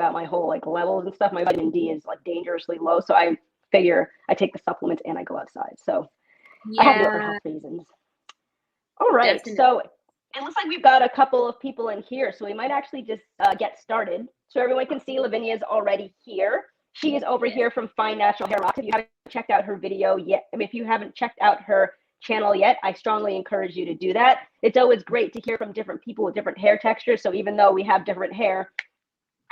about my whole like levels and stuff. My vitamin D is like dangerously low, so I figure I take the supplements and I go outside. So I have to do it for health reasons. All right, Definitely. so it looks like we've got a couple of people in here, so we might actually just get started. So everyone can see Lavinia is already here. She is over here from Fine Natural Hair Rocks. If you haven't checked out her video yet, I mean, if you haven't checked out her channel yet, I strongly encourage you to do that. It's always great to hear from different people with different hair textures. So even though we have different hair,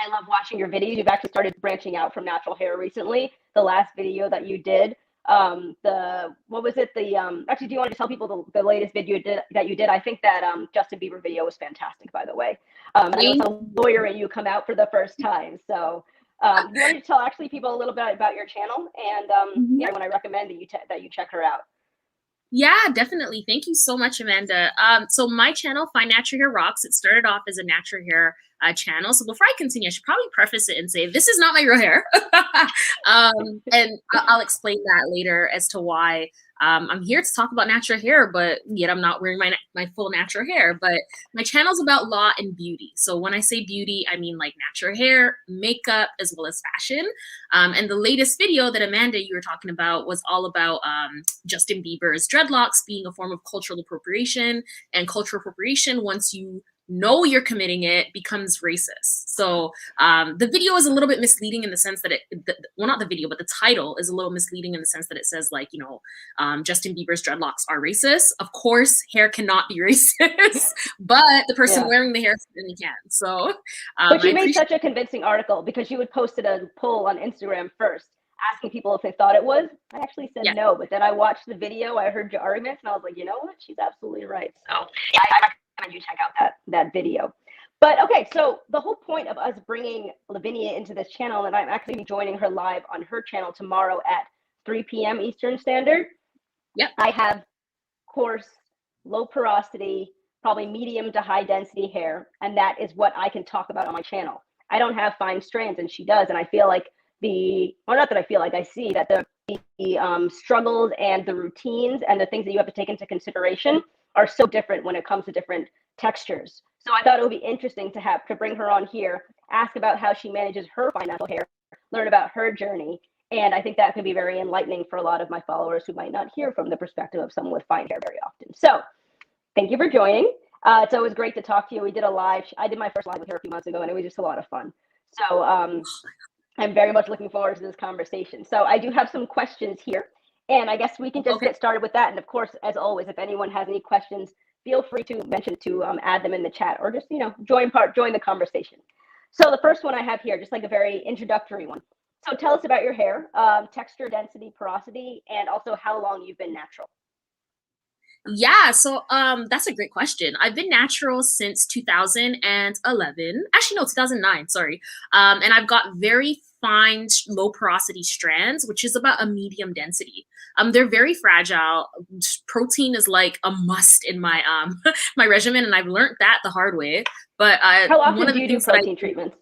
I love watching your videos. You've actually started branching out from natural hair recently. The last video that you did, what was it? Actually, do you want to tell people the latest video that you did? I think that Justin Bieber video was fantastic, by the way. I know it's a lawyer and you come out for the first time. So you want to tell actually people a little bit about your channel and yeah, when I recommend that you check her out. Yeah, definitely. Thank you so much, Amanda. So my channel, Fine Natural Hair Rocks, it started off as a natural hair channel. So before I continue, I should probably preface it and say, this is not my real hair. And I'll explain that later as to why I'm here to talk about natural hair, but yet I'm not wearing my full natural hair. But my channel's about law and beauty. So when I say beauty, I mean like natural hair, makeup, as well as fashion. And the latest video that Amanda, you were talking about was all about Justin Bieber's dreadlocks being a form of cultural appropriation. And cultural appropriation, once you know you're committing it, becomes racist. So the video is a little bit misleading in the sense that well, not the video, but the title is a little misleading in the sense that it says like, you know, Justin Bieber's dreadlocks are racist. Of course, hair cannot be racist, but the person wearing the hair certainly can. So, but you made such a convincing article because you had posted a poll on Instagram first, asking people if they thought it was. I actually said no, but then I watched the video, I heard your arguments, and I was like, you know what? She's absolutely right. So yeah, I recommend you check out that video. But okay, so the whole point of us bringing Lavinia into this channel, and I'm actually joining her live on her channel tomorrow at 3 p.m. Eastern Standard. Yep. I have coarse, low porosity, probably medium to high density hair, and that is what I can talk about on my channel. I don't have fine strands, and she does, and I feel like not that I feel like, I see that the struggles and the routines and the things that you have to take into consideration are so different when it comes to different textures. So I thought it would be interesting to bring her on here, ask about how she manages her fine natural hair, learn about her journey. And I think that could be very enlightening for a lot of my followers who might not hear from the perspective of someone with fine hair very often. So thank you for joining. It's always great to talk to you. We did a live. I did my first live with her a few months ago, and it was just a lot of fun. So I'm very much looking forward to this conversation. So I do have some questions here, and I guess we can just get started with that. And of course, as always, if anyone has any questions, feel free to add them in the chat, or just, you know, join the conversation. So the first one I have here, just like a very introductory one. So tell us about your hair, texture, density, porosity, and also how long you've been natural. Yeah, so that's a great question. I've been natural since 2011. Actually, no, 2009, sorry. And I've got very fine, low porosity strands, which is about a medium density. They're very fragile. Protein is like a must in my my regimen, and I've learned that the hard way. But how often do you do protein treatments?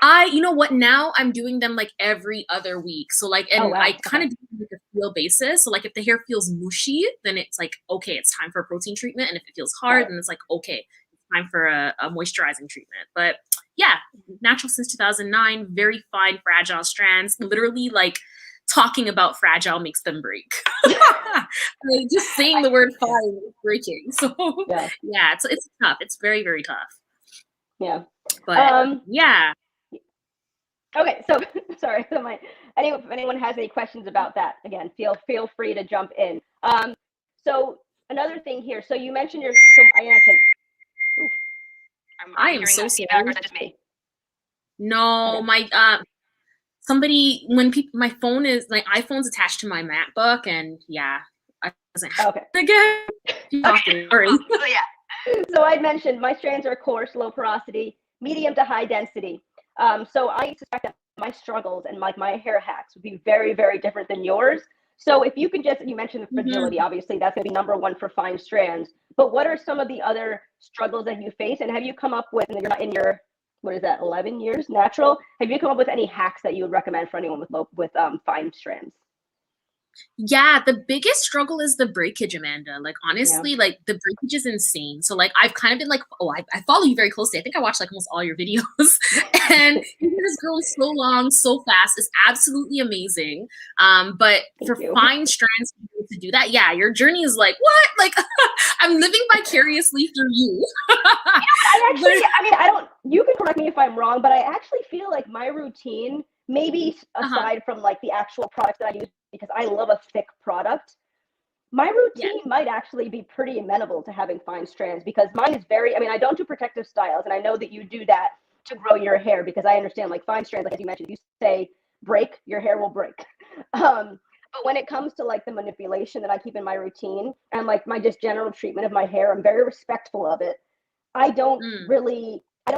You know what, now I'm doing them like every other week. So like, and I kind of do like a feel basis. So like if the hair feels mushy, then it's like, okay, it's time for a protein treatment. And if it feels hard, then it's like, okay, it's time for a moisturizing treatment. But yeah, natural since 2009, very fine, fragile strands, literally like talking about fragile makes them break. Like just saying the word fine is breaking. So yeah, it's tough. It's very, very tough. Yeah. But yeah. Okay, so sorry. So if anyone has any questions about that, again, feel free to jump in. So another thing here. So you mentioned I am so sorry. Or is that just me? No, my my phone is, my iPhone's attached to my MacBook, and yeah, I wasn't again. Sorry. So yeah. So I mentioned my strands are coarse, low porosity, medium to high density. So I suspect that my struggles and like my hair hacks would be very, very different than yours. So if you could you mentioned the fragility, obviously that's going to be number one for fine strands, but what are some of the other struggles that you face? And have you come up with, and you're not in your, 11 years natural, have you come up with any hacks that you would recommend for anyone with fine strands? Yeah, the biggest struggle is the breakage, Amanda. Like Yeah. honestly, like the breakage is insane. So like I've kind of been like, oh, I follow you very closely. I think I watched like almost all your videos, and you just grow so long, so fast. It's absolutely amazing. But Thank for you. fine strands to do that, yeah, your journey is like what? Like I'm living vicariously through you. I But actually, I mean, I don't, you can correct me if I'm wrong, but I actually feel like my routine, maybe uh-huh, aside from like the actual products that I use, because I love a thick product, my yeah, routine might actually be pretty amenable to having fine strands because mine is very, I mean, I don't do protective styles, and I know that you do that to grow your hair because I understand like fine strands, like as you mentioned, you say break, your hair will break. But when it comes to like the manipulation that I keep in my routine and like my just general treatment of my hair, I'm very respectful of it. I don't mm, really, I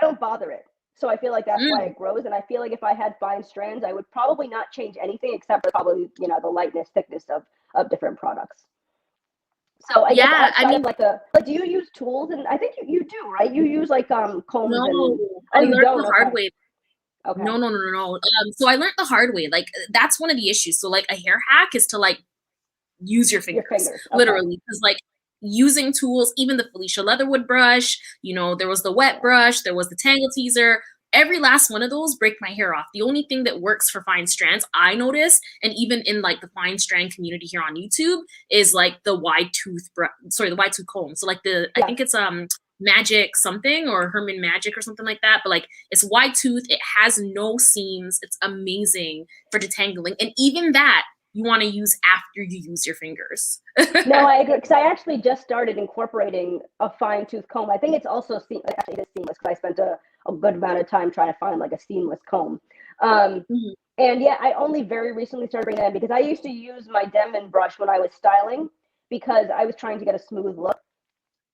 don't bother it. So I feel like that's why mm. it grows. And I feel like if I had fine strands, I would probably not change anything except for probably, you know, the lightness, thickness of different products. So I guess Yeah, I outside of mean, like the, like, do you use tools? And I think you do, right? You use like combs no, and, oh, I you learned don't? the hard Okay. way. Okay. No, no, no, no, no. So I learned the hard way. Like that's one of the issues. So like a hair hack is to like use your Your fingers, fingers. Okay. literally. Because like using tools, even the Felicia Leatherwood brush, you know, there was the wet Yeah. brush, there was the tangle teaser. Every last one of those break my hair off. The only thing that works for fine strands, I noticed, and even in like the fine strand community here on YouTube, is like the wide tooth, the wide tooth comb. So like I Yeah. think it's Magic something or Herman Magic or something like that. But like it's wide tooth, it has no seams. It's amazing for detangling, and even that you want to use after you use your fingers. No, I agree because I actually just started incorporating a fine tooth comb. I think it's also actually it is seamless because I spent a good amount of time trying to find like a seamless comb. Um, Mhm. and yeah, I only very recently started bringing that in because I used to use my Denman brush when I was styling because I was trying to get a smooth look.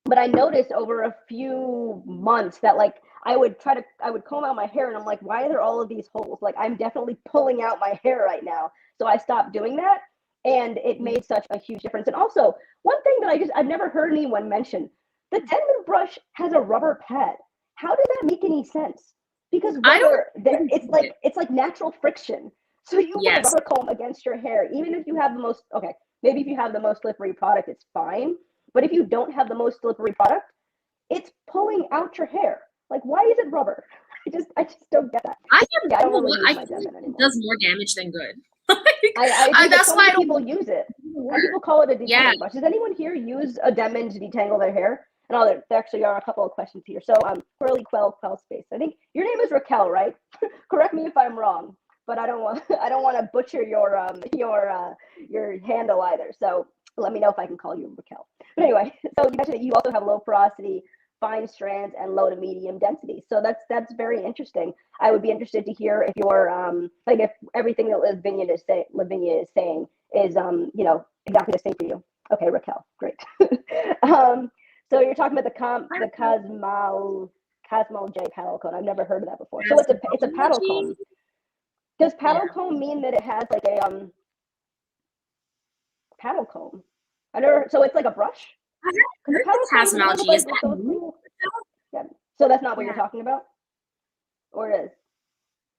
But I noticed over a few months that like I would comb out my hair and I'm like, why are there all of these holes? Like I'm definitely pulling out my hair right now. So I stopped doing that and it made such a huge difference. And also one thing that I've never heard anyone mention, the Denman brush has a rubber pad. How does that make any sense? Because I don't rubber there it's like natural friction. So you put a yes. rubber comb against your hair, even if you have the most okay, maybe if you have the most slippery product, it's fine. But if you don't have the most slippery product, it's pulling out your hair. Like, why is it rubber? I just don't get that. I But have yeah, I don't no really use I my feel like Denman it anymore. does more damage than good. I agree, but That's so why many I don't people use it, and work. people call it a Yeah. detangling brush. Does anyone here use a Denman to detangle their hair? And oh, there actually are a couple of questions here. So, Curly Quell Space. I think your name is Raquel, right? Correct me if I'm wrong, but I don't want I don't want to butcher your handle either. So let me know if I can call you Raquel. But anyway, so you mentioned that you also have low porosity, fine strands, and low to medium density. So that's very interesting. I would be interested to hear if your like if everything that Lavinia is saying is you know exactly the same for you. Okay, Raquel, great. um, so you're talking about the Cosmo J paddle comb. I've never heard of that before. So it's a paddle Cosmology. comb. Does Yeah. paddle comb mean that it has like a paddle comb? I never. So it's like a brush I have because a heard paddle the comb doesn't have cosmology. Is like that those new? little. Yeah. So that's not what you're Yeah. talking about, or it is?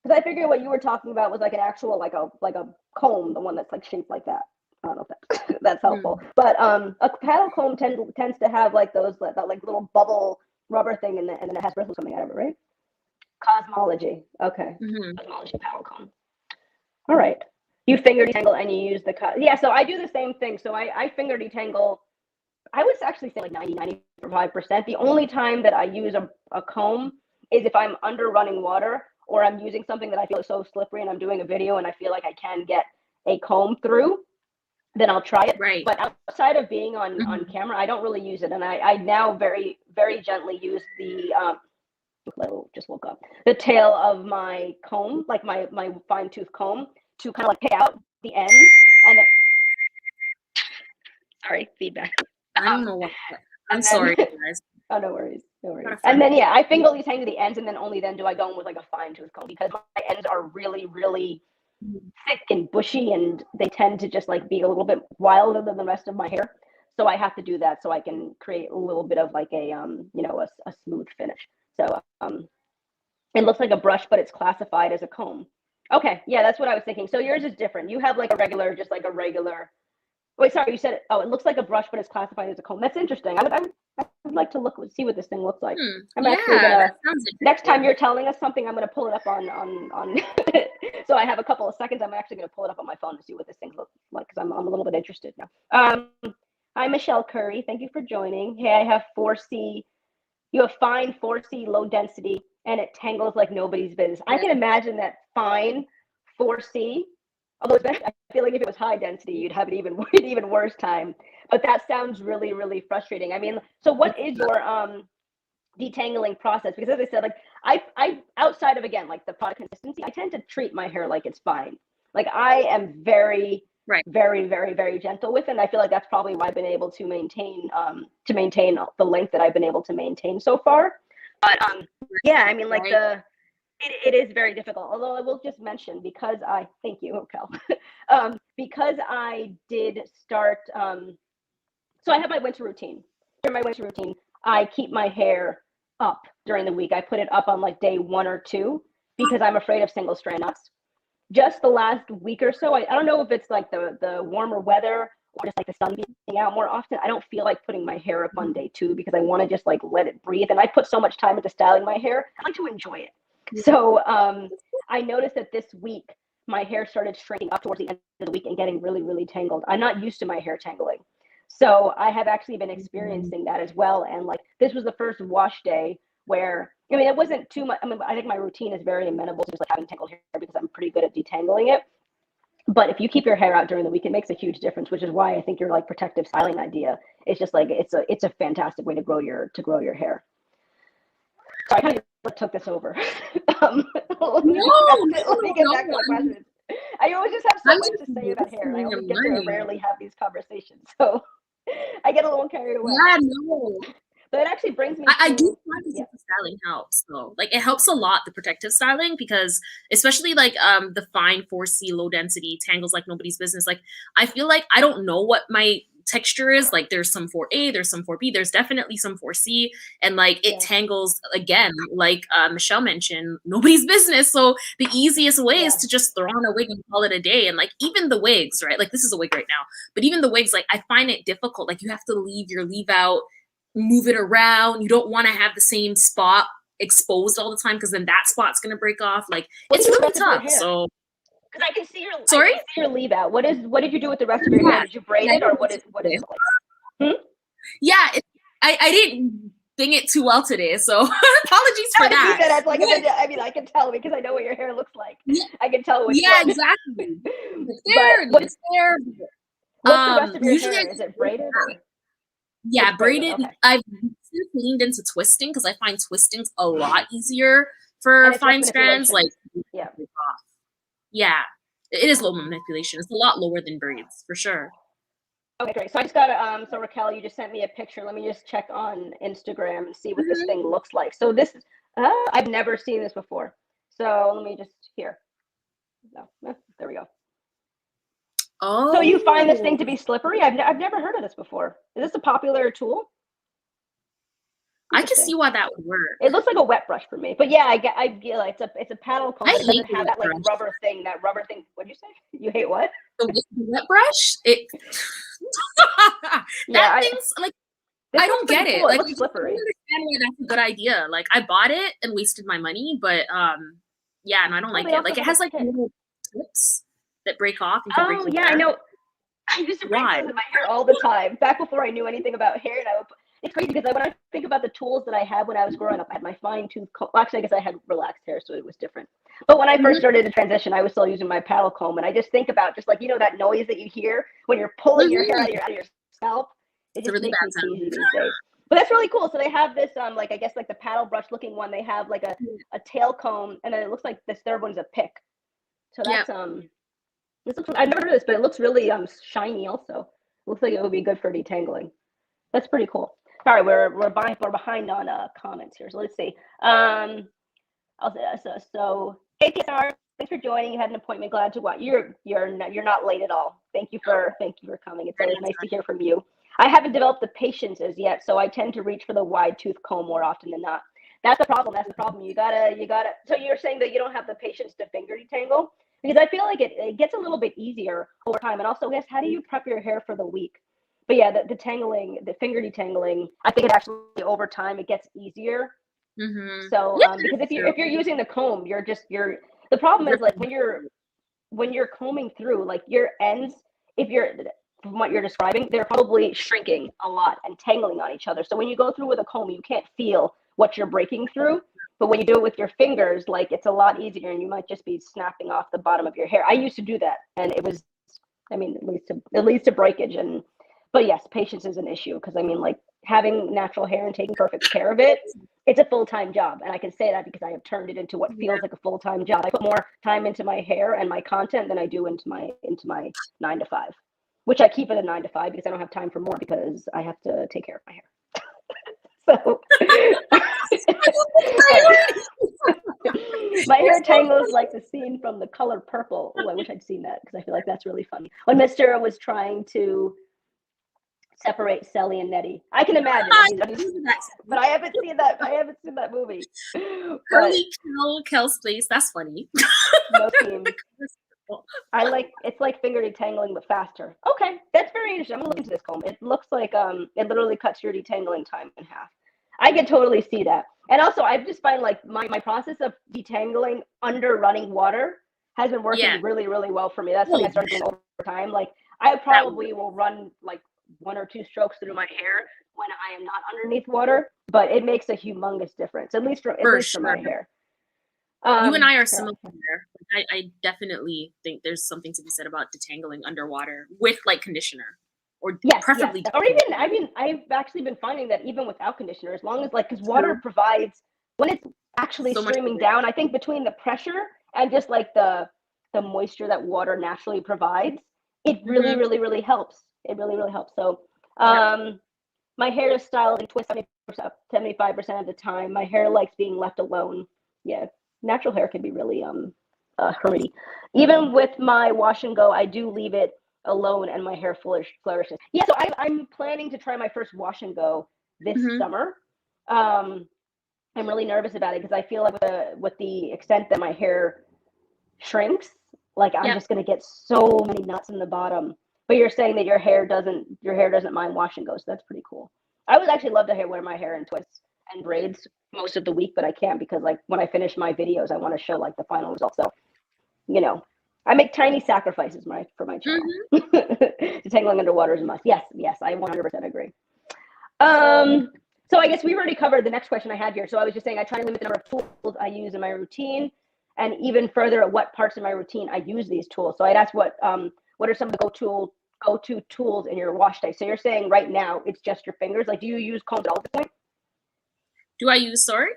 Because I figured what you were talking about was like an actual like a comb, the one that's like shaped like that. I don't know if that's helpful, Hmm. but a paddle comb tends to have like those that like little bubble rubber thing, and then it has bristles coming out of it, right? Cosmology. Okay. Hmm. Cosmology paddle comb. All right. You finger detangle and you use yeah. So I do the same thing. So I finger detangle. I would actually say like 95%. The only time that I use a comb is if I'm under running water or I'm using something that I feel is so slippery and I'm doing a video and I feel like I can get a comb through, then I'll try it. Right. But outside of being on Hmm. camera, I don't really use it. And I now very, very gently use the, just woke up, the tail of my comb, like my fine tooth comb to kind of like pick out the ends. And then, sorry, feedback. I don't know what. I'm And sorry, then guys. oh, no worries, no worries. Got a And friend. then yeah, I finger these hang to the ends, and then only then do I go in with like a fine tooth comb because my ends are really, really thick and bushy, and they tend to just like be a little bit wilder than the rest of my hair. So I have to do that so I can create a little bit of like a you know a smooth finish. So it looks like a brush, but it's classified as a comb. Okay, yeah, that's what I was thinking. So yours is different. You have like a regular, just like a regular. Wait, sorry, you said it. Oh, it looks like a brush, but it's classified as a comb. That's interesting. I would like to see what this thing looks like. I'm actually Yeah, gonna that sounds next time interesting. you're telling us something, I'm gonna pull it up on. So I have a couple of seconds. I'm actually gonna pull it up on my phone to see what this thing looks like because I'm a little bit interested now. Hi Michelle Curry, thank you for joining. Hey, I have 4C. You have fine 4C low density, and it tangles like nobody's business. I can imagine that fine 4C. Although I feel like if it was high density, you'd have it even worse time. But that sounds really, really frustrating. I mean, so what is your detangling process? Because as I said, like I outside of again like the product consistency, I tend to treat my hair like it's fine. Like I am very, Right. very, very, very gentle with it. And I feel like that's probably why I've been able to maintain the length that I've been able to maintain so far. But yeah, I mean like Right. it is very difficult. Although I will just mention because I thank you, Raquel. Because I did start so I have my winter routine. During my winter routine, I keep my hair up during the week. I put it up on like day 1 or 2 because I'm afraid of single strand knots. Just the last week or so, I don't know if it's like the warmer weather or just like the sun being out more often. I don't feel like putting my hair up on day 2 because I want to just like let it breathe. And I put so much time into styling my hair. I like to enjoy it. So I noticed that this week my hair started shrinking up towards the end of the week and getting really, really tangled. I'm not used to my hair tangling. So I have actually been experiencing that as well. And like this was the first wash day where I mean it wasn't too much. I mean I think my routine is very amenable to just like having tangled hair because I'm pretty good at detangling it. But if you keep your hair out during the week, it makes a huge difference, which is why I think your like protective styling idea is just like it's a fantastic way to grow your hair. So I kind of took this over. Let me No, let me no, get no. back to the questions. I always just have so I'm much just to say about hair, and I listening always and get to learning. rarely have these conversations. So I get a little carried away. Yeah, no. But it actually brings me I do to find yeah. the styling helps though. Like it helps a lot, the protective styling, because especially like the fine 4C low density tangles like nobody's business. Like I feel like I don't know what my texture is. Like there's some 4A, there's some 4B, there's definitely some 4C, and like it tangles again, like Michelle mentioned, nobody's business. So the easiest way is to just throw on a wig and call it a day. And like even the wigs, right? Like this is a wig right now, but even the wigs, like I find it difficult. Like you have to leave your leave out, move it around. You don't want to have the same spot exposed all the time because then that spot's gonna break off. Like it's really tough. So because I sorry? can see your leave out. What did you do with the rest of your hair? Yeah. Did you braid Yeah, it or what does it look like? Hmm? yeah, I didn't ding it too well today, so apologies for I that. mean that as like I mean I can tell because I know what your hair looks like. Yeah, I can tell which yeah, one. exactly. It's But there, it's there. what's the rest of your Usually I hair? Is just it braided or yeah, it's braided? braided. Okay. I've leaned into twisting because I find twisting's a lot easier And for it's less fine strands. manipulation. Like Yeah. yeah, it is low manipulation. It's a lot lower than braids for sure. Okay, great. So I just got so Raquel, you just sent me a picture. Let me just check on Instagram and see what this thing looks like. So this is I've never seen this before. So let me just here. No, there we go. Oh. So you find this thing to be slippery? I've never heard of this before. Is this a popular tool? I can see why that would work. It looks like a wet brush for me, but yeah, I get it's a paddle comb. I But it hate doesn't the have wet that like brush. rubber thing. That rubber thing. What'd you say? You hate what? The wet brush. It that thing's like I don't get it. Cool. Like It I looks just slippery. don't understand why that's a good idea. Like I bought it and wasted my money, but yeah, and I don't like it. Like it has like little tips that break off and can break your hair. I know. I used to break those in my hair all the time. Back before I knew anything about hair, and it's crazy because when I think about the tools that I had when I was growing up, I had my fine tooth comb. Well, actually, I guess I had relaxed hair, so it was different. But when I first started to transition, I was still using my paddle comb, and I just think about just like that noise that you hear when you're pulling your hair out of your scalp. It just really makes me bad sound. queasy these days. But that's really cool. So they have this like I guess like the paddle brush looking one. They have like a tail comb, and then it looks like this third one's a pick. So that's this looks, I've never heard of this, but it looks really shiny also. Looks like it would be good for detangling. That's pretty cool. All right, we're behind on comments here. So let's see. So APSR, thanks for joining. You had an appointment. Glad to watch. You're not late at all. Thank you for coming. It's always nice to hear from you. I haven't developed the patience as yet, so I tend to reach for the wide tooth comb more often than not. That's the problem. That's the problem. You gotta. So you're saying that you don't have the patience to finger detangle? Because I feel like it gets a little bit easier over time. And also, yes, how do you prep your hair for the week? But yeah, the detangling, the finger detangling, I think it actually over time it gets easier. Mm-hmm. So Yeah, because that's if you're using the comb, the problem is like when you're combing through, like your ends, if you're from what you're describing, they're probably shrinking a lot and tangling on each other. So when you go through with a comb, you can't feel what you're breaking through. But when you do it with your fingers, like it's a lot easier, and you might just be snapping off the bottom of your hair. I used to do that, and it was, I mean, it leads to breakage. And but yes, patience is an issue because I mean, like having natural hair and taking perfect care of it, it's a full-time job, and I can say that because I have turned it into what feels like a full-time job. I put more time into my hair and my content than I do into my 9 to 5, which I keep it a 9 to 5 because I don't have time for more because I have to take care of my hair. So my hair tangles like the scene from The Color Purple. Oh, I wish I'd seen that because I feel like that's really funny. When Mr. was trying to separate Sally and Nettie. I can imagine. But I haven't seen that. I haven't seen that movie. Curly Kel's place. That's funny. No team. It's like finger detangling but faster. Okay, that's very interesting. I'm gonna look into this comb. It looks like it literally cuts your detangling time in half. I can totally see that. And also I just find like my process of detangling under running water has been working really, really well for me. That's something I started doing over time. Like I probably will run like 1 or 2 strokes through my hair when I am not underneath water, but it makes a humongous difference, at least for my hair. You and I are similar there. I definitely think there's something to be said about detangling underwater with like conditioner, or preferably. Or even, I mean, I've actually been finding that even without conditioner, as long as like, because water provides, when it's actually streaming down, I think between the pressure and just like the moisture that water naturally provides, it really, really, really helps. It really, really helps. So, my hair is styled and twisted 75% of the time. My hair likes being left alone. Yeah, natural hair can be really hermity. Even with my wash and go, I do leave it alone, and my hair flourishes. Yeah, so I'm planning to try my first wash and go this summer. I'm really nervous about it because I feel like with the extent that my hair shrinks, like I'm just gonna get so many knots in the bottom. But you're saying that your hair doesn't mind wash and go, so that's pretty cool. I would actually love to wear my hair in twists and braids most of the week, but I can't because like when I finish my videos, I want to show like the final result. So, you know, I make tiny sacrifices for my channel. Detangling underwater is a must. Yes, I 100% agree. So I guess we've already covered the next question I had here. So I was just saying I try to limit the number of tools I use in my routine, and even further at what parts of my routine I use these tools. So I'd ask what are some of the go-to tools in your wash day? So you're saying right now it's just your fingers. Like, do you use combs at all at this point? Do I use, sorry?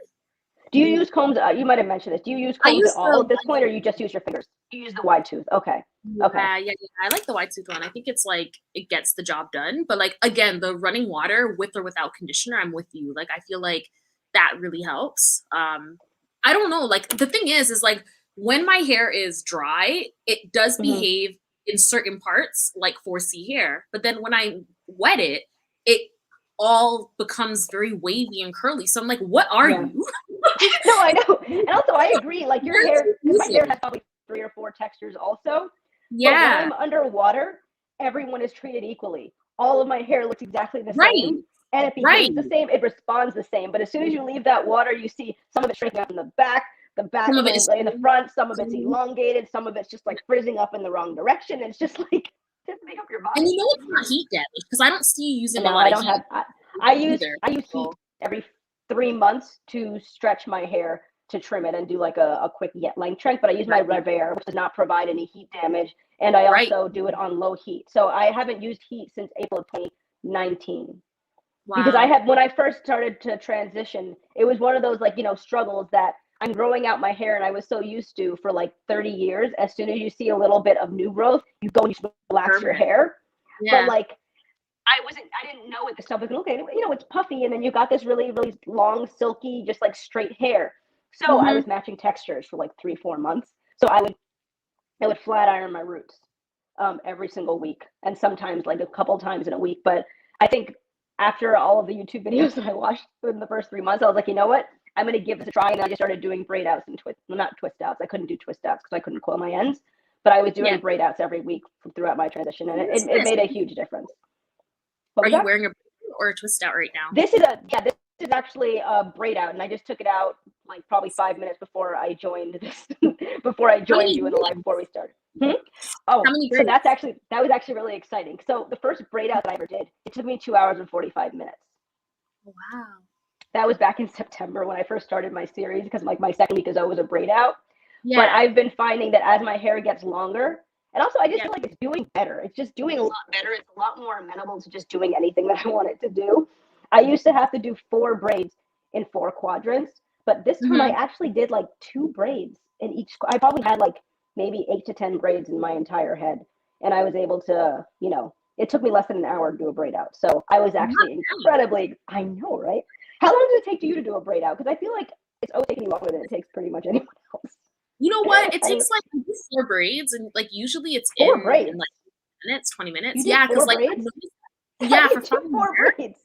Do you use combs? You might have mentioned this. Do you use combs at all at this point, or you just use your fingers? You use the wide tooth. Okay. Yeah. I like the wide tooth one. I think it's like it gets the job done. But like again, the running water with or without conditioner, I'm with you. Like I feel like that really helps. I don't know. Like the thing is like when my hair is dry, it does behave in certain parts like 4C hair. But then when I wet it, it all becomes very wavy and curly. So I'm like, what are you? No, I know. And also I agree. Like your hair, my hair has probably 3 or 4 textures also. Yeah. But when I'm underwater, everyone is treated equally. All of my hair looks exactly the same. And it behaves the same. It responds the same. But as soon as you leave that water, you see some of it shrinking up in the back some of it is in the front, some of it's elongated, some of it's just like frizzing up in the wrong direction. It's just like, just make up your mind. And you know it's not heat damage because I don't see you using a lot of heat. I use heat every 3 months to stretch my hair to trim it and do like a quick length trend. But I use my Revere, which does not provide any heat damage, and I also do it on low heat. So I haven't used heat since April of 2019. Wow. Because when I first started to transition, it was one of those like, struggles that I'm growing out my hair and I was so used to for like 30 years. As soon as you see a little bit of new growth, you go and you relax your hair. Yeah. But like, I didn't know what the stuff was going to look like. It's puffy and then you got this really, really long, silky, just like straight hair. So I was matching textures for like 3-4 months. So I would flat iron my roots every single week, and sometimes like a couple times in a week. But I think after all of the YouTube videos that I watched in the first 3 months, I was like, you know what? I'm going to give this a try. And I just started doing braid outs and not twist outs. I couldn't do twist outs because I couldn't coil my ends, but I was doing braid outs every week throughout my transition, and it made a huge difference. Are you wearing a braid or a twist out right now? This is actually a braid out, and I just took it out like probably 5 minutes before I joined this, before I joined you in the live before we started. Oh, so that was actually really exciting. So the first braid out that I ever did, it took me 2 hours and 45 minutes. Wow. That was back in September when I first started my series, because like my second week is always a braid out. Yeah. But I've been finding that as my hair gets longer, and also I just feel like it's doing better. It's just doing a lot better. It's a lot more amenable to just doing anything that I want it to do. I used to have to do 4 braids in 4 quadrants, but this time I actually did like 2 braids in each. I probably had like maybe 8 to 10 braids in my entire head, and I was able to, you know, it took me less than an hour to do a braid out. So I was actually incredibly, I know, right? How long does it take you to do a braid out? Because I feel like it's always taking longer than it takes pretty much anyone else. You know what? It takes like 4 braids, and like usually it's 4 braids in like minutes, 20 minutes. You did 4 like braids? for 4 braids.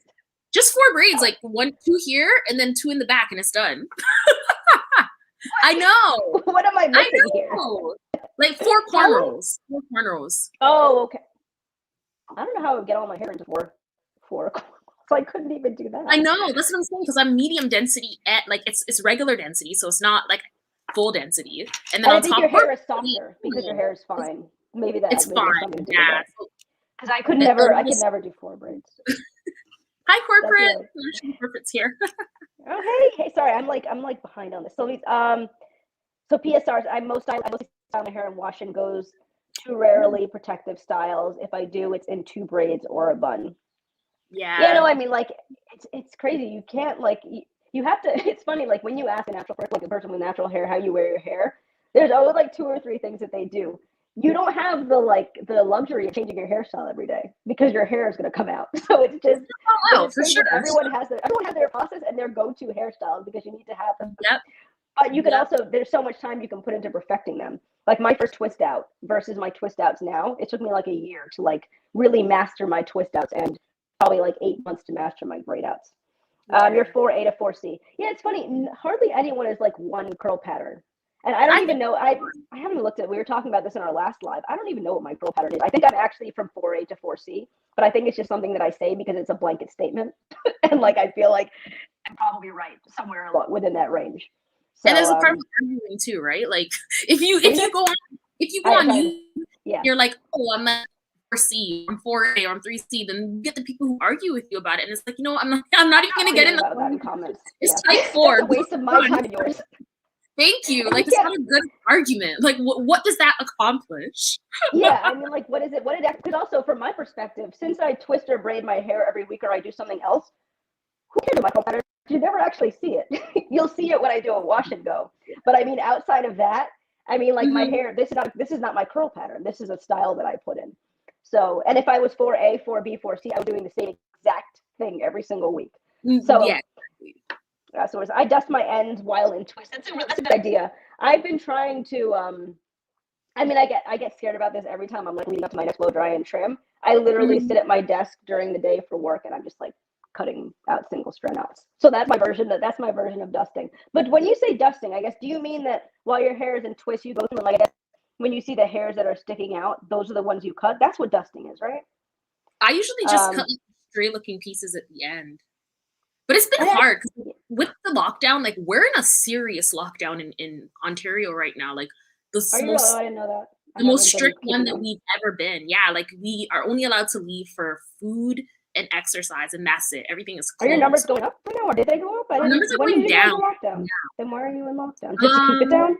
Just 4 braids, like 1, 2 here, and then 2 in the back, and it's done. I know. What am I missing here? Like 4 cornrows. 4 cornrows. Oh, okay. I don't know how I would get all my hair into 4 cornrows. So I couldn't even do that. I know. That's what I'm saying, because I'm medium density at like it's regular density, so it's not like full density. And then I on think top, your hair is softer because your hair is fine. Maybe that. It's fine. Yeah. Because I could never do 4 braids. Hi, corporate. National corporate's here. Oh, hey, sorry, I'm like behind on this. So so PSRs, I mostly style my hair in wash and goes. Too rarely protective styles. If I do, it's in 2 braids or a bun. Yeah. Yeah, no, I mean, like it's crazy. You can't like you have to. It's funny, like when you ask a natural person, like a person with natural hair, how you wear your hair. There's always like 2 or 3 things that they do. You don't have the luxury of changing your hairstyle every day because your hair is going to come out. So it's just for sure. Everyone has their process and their go-to hairstyles because you need to have them. Yep. But you can also, there's so much time you can put into perfecting them. Like my first twist out versus my twist outs now, it took me like a year to like really master my twist outs and probably like 8 months to master my braid outs. You're 4A to 4C. Yeah, it's funny. Hardly anyone is like one curl pattern. And I don't even know, I haven't looked at, we were talking about this in our last live. I don't even know what my curl pattern is. I think I'm actually from 4A to 4C, but I think it's just something that I say because it's a blanket statement. And like, I feel like I'm probably right somewhere within that range. So, and there's a part of arguing too, right? Like if you go on YouTube, you're like, oh, I'm not 4C, I'm 4A, or I'm 3C, then you get the people who argue with you about it, and it's like, you know, I'm not even gonna get in the comments. It's type 4. It's a waste of my time and yours. Thank you. Like, it's not a good argument. Like, what does that accomplish? Yeah, I mean, like, what is it? Because also, from my perspective, since I twist or braid my hair every week or I do something else, who cares about my curl pattern? You never actually see it. You'll see it when I do a wash and go. But I mean, outside of that, I mean, like my hair, this is not my curl pattern. This is a style that I put in. So, and if I was 4A, 4B, 4C, I was doing the same exact thing every single week. So, yeah. So I dust my ends while in twist. That's a good idea. I've been trying to, I mean, I get scared about this every time I'm like leading up to my next blow dry and trim. I literally sit at my desk during the day for work and I'm just like cutting out single strand outs. So that's my version of dusting. But when you say dusting, I guess, do you mean that while your hair is in twist, you go through, like, I guess when you see the hairs that are sticking out, those are the ones you cut? That's what dusting is, right? I usually just cut stray looking pieces at the end. But it's been hard with the lockdown. Like, we're in a serious lockdown in Ontario right now. Like I didn't know that. The most strict one that we've ever been. Yeah, like we are only allowed to leave for food and exercise, and that's it. Everything is closed. Are your numbers going up right now, or did they go up? Our numbers are going down. Yeah. Then why are you in lockdown? Just to keep it down?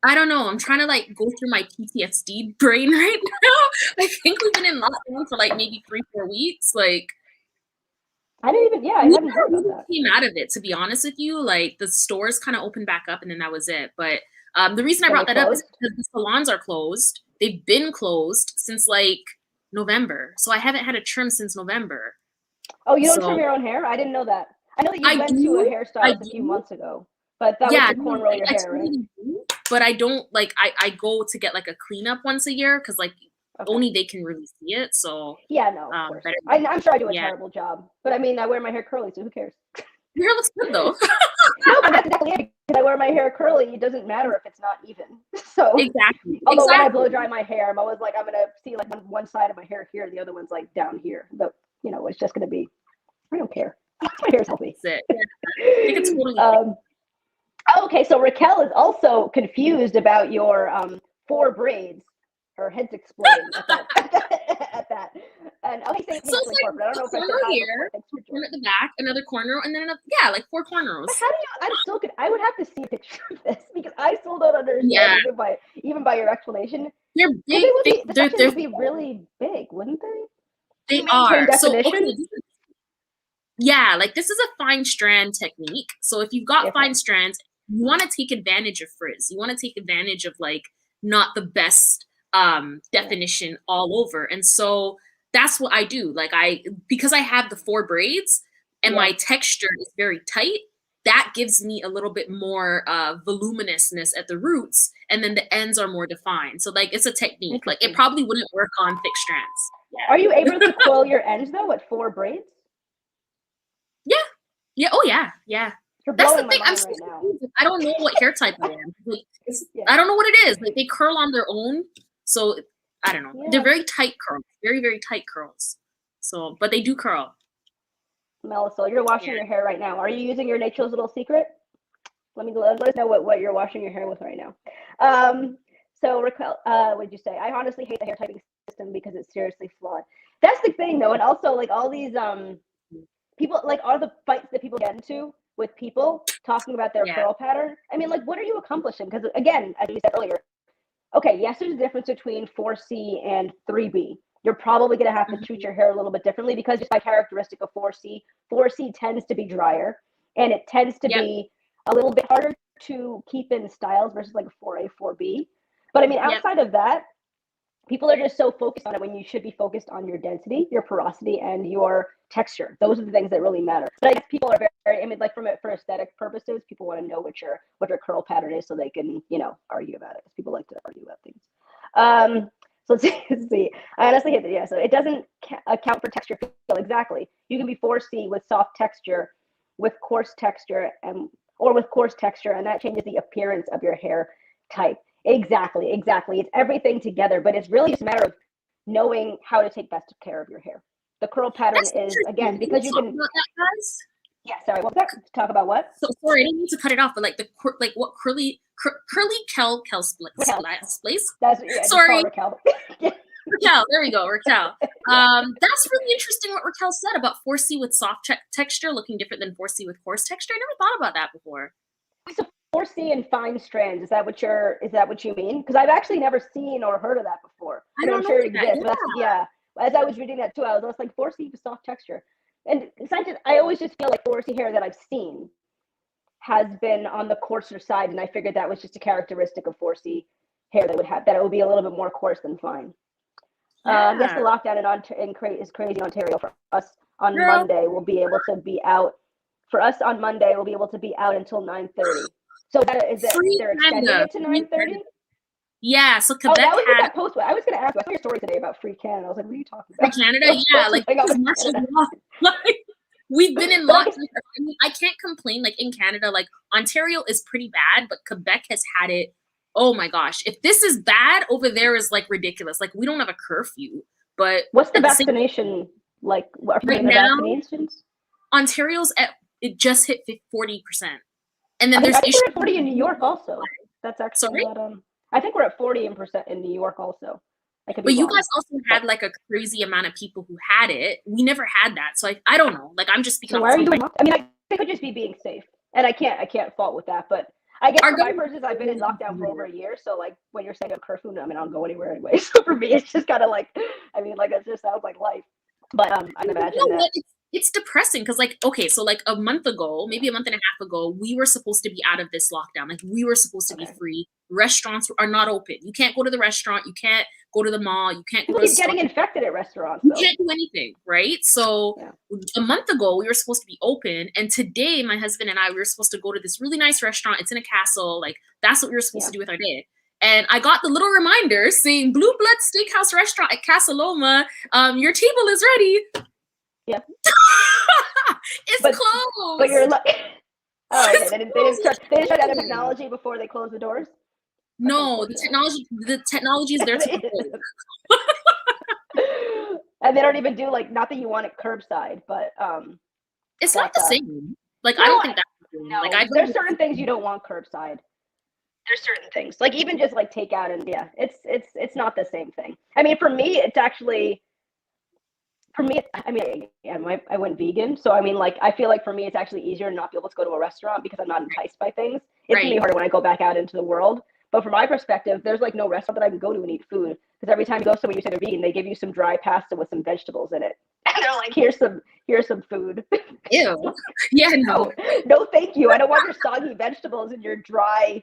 I don't know. I'm trying to like go through my PTSD brain right now. I think we've been in lockdown for like maybe 3-4 weeks. Like, I hadn't heard about that. Came out of it, to be honest with you. Like, the stores kind of opened back up and then that was it. But the reason I brought that up is because the salons are closed. They've been closed since like November. So I haven't had a trim since November. Oh, you don't trim your own hair? I didn't know that. I know that you went to a hairstylist a few months ago, but that was to cornrow your hair, right? But I don't, like, I go to get like a cleanup once a year because like only they can really see it. So yeah, no, of course. I'm sure I do a terrible job, but I mean, I wear my hair curly, so who cares? Your hair looks good though. No, but that's exactly it. Because I wear my hair curly, it doesn't matter if it's not even. So Exactly. although when I blow dry my hair, I'm always like, I'm gonna see like one side of my hair here, the other one's like down here. But you know, it's just gonna be. I don't care. My hair's healthy. That's it. Yeah. I think it's totally. Okay, so Raquel is also confused about your 4 braids. Her head's exploding at that. And okay, say So it's like corporate. I don't know if I corner should here, corner at the back, another corner, and then another, yeah, like 4 corners. But how do you? I'm still good. I would have to see a picture of this because I still don't understand even by your explanation. They're big. They would be really big, wouldn't they? They are. So okay. Yeah, like this is a fine strand technique. So if you've got fine strands, you want to take advantage of frizz. You want to take advantage of like not the best definition all over. And so that's what I do. Like because I have the 4 braids and my texture is very tight, that gives me a little bit more voluminousness at the roots, and then the ends are more defined. So like it's a technique. Like it probably wouldn't work on thick strands. Yeah. Are you able to coil your ends though at 4 braids? Yeah. Yeah. Oh yeah. Yeah. That's the thing. I'm so confused. I don't know what hair type I am. Like, I don't know what it is. Like they curl on their own. So I don't know. Yeah. They're very tight curls. Very, very tight curls. So, but they do curl. Melissa, you're washing your hair right now. Are you using your Nature's Little Secret? Let us know what you're washing your hair with right now. So Raquel, what did you say? I honestly hate the hair typing system because it's seriously flawed. That's the thing though. And also like all these people, like all the fights that people get into with people talking about their curl pattern. I mean, like, what are you accomplishing? Because again, as you said earlier, okay, yes, there's a difference between 4C and 3B. You're probably going to have to treat your hair a little bit differently because just by characteristic of 4C tends to be drier and it tends to be a little bit harder to keep in styles versus like a 4A, 4B. But I mean, outside of that, people are just so focused on it when you should be focused on your density, your porosity, and your texture. Those are the things that really matter. But I guess people are very, I mean, like for aesthetic purposes, people want to know what your curl pattern is so they can, you know, argue about it. Because people like to argue about things. So let's see. I honestly hate that. So it doesn't account for texture feel exactly. You can be 4C with soft texture, with coarse texture, or with coarse texture, and that changes the appearance of your hair type. Exactly. It's everything together, but it's really just a matter of knowing how to take best care of your hair. The curl pattern is, again, because you can. Yeah, sorry. What was that? Talk about what? So sorry, I didn't mean to cut it off, but like what curly kel splice. Sorry. Raquel. Raquel, there we go, Raquel. That's really interesting what Raquel said about 4C with soft texture looking different than 4C with coarse texture. I never thought about that before. So 4C and fine strands, is that what you mean? Because I've actually never seen or heard of that before. I don't know it exists. As I was reading that too, I was like 4C with soft texture. And I always just feel like 4C hair that I've seen has been on the coarser side, and I figured that was just a characteristic of 4C hair that it would be a little bit more coarse than fine. Yes, the lockdown is crazy in Ontario. For us on Monday, we'll be able to be out. For us on Monday, we'll be able to be out until 9:30. So they're extending it to 9:30. Yeah, so Quebec that was that post. I was going to ask you. I saw your story today about Free Canada. I was like, what are you talking about? Free Canada, yeah, like we've been in lockdown. I mean, I can't complain. Like in Canada, like Ontario is pretty bad, but Quebec has had it. Oh my gosh, if this is bad, over there is like ridiculous. Like we don't have a curfew, but what's the vaccination like? Right now, Ontario's it just hit 40%, and then there's we're at 40 in New York also. That's actually I think we're at 40% in New York also. But you guys also had like a crazy amount of people who had it. We never had that, so I don't know. Like I'm just speaking. So why are you doing? I mean, I could just be being safe, and I can't fault with that. But I guess for my purposes, I've been in lockdown for over a year. So like when you're saying a curfew, I mean, I don't go anywhere anyway. So for me, it's just kind of like, I mean, like it just sounds like life. But I imagine that. It's depressing because like, okay, so like a month ago, maybe a month and a half ago, we were supposed to be out of this lockdown. Like we were supposed to be free. Restaurants are not open. You can't go to the restaurant. You can't go to the mall. You can't go to the getting infected at restaurants. You can't do anything, right? So a month ago, we were supposed to be open. And today, my husband and I, we were supposed to go to this really nice restaurant. It's in a castle. Like that's what we were supposed to do with our day. And I got the little reminder saying Blue Blood Steakhouse Restaurant at Casa Loma. Your table is ready. Yeah. It's but closed. but you're like, oh, okay. It's They didn't start that closed. technology before they closed the doors. That's No, the technology is there to be broke. And they don't even do like, not that you want it curbside, but It's not but the same. Like, I no, don't think that's the same. Like, I there's certain things you don't want curbside. There's certain things, like even just like takeout, and yeah, it's not the same thing. I mean, for me, it's actually, I mean, yeah, I went vegan, so I mean, like, I feel like for me, it's actually easier to not be able to go to a restaurant because I'm not enticed by things. It's gonna be harder when I go back out into the world. But from my perspective, there's like no restaurant that I can go to and eat food, because every time you go somewhere, you say they're vegan, they give you some dry pasta with some vegetables in it, and they're like, here's some food. Ew. Yeah, no. No, thank you. I don't want your soggy vegetables and your dry,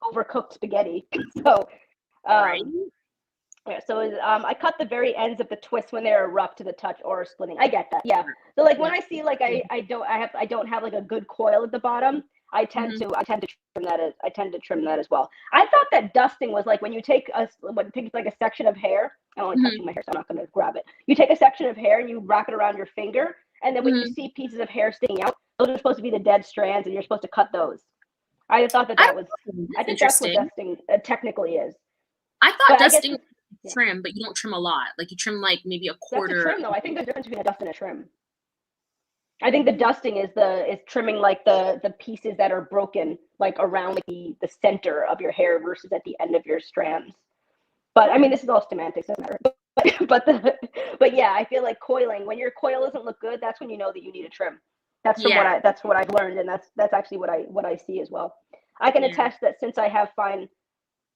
overcooked spaghetti. So, Right? yeah. So I cut the very ends of the twist when they're rough to the touch or splitting. I get that. Yeah. So like when Yeah. I see like I don't have like a good coil at the bottom, I tend to trim that as well. I thought that dusting was like when you take like a section of hair. I'm only touching my hair, so I'm not going to grab it. You take a section of hair and you wrap it around your finger, and then when you see pieces of hair sticking out, those are supposed to be the dead strands, and you're supposed to cut those. I thought that was. I think that's what dusting technically is. I thought dusting was trim, but you don't trim a lot. Like you trim like maybe a quarter. That's a trim, though. I think there's a difference between a dust and a trim. I think the dusting is trimming like the pieces that are broken, like around like the center of your hair versus at the end of your strands. But I mean, this is all semantics, doesn't matter. But yeah, I feel like coiling, when your coil doesn't look good, that's when you know that you need a trim. That's what I've learned, and that's actually what I see as well. I can attest that since I have fine.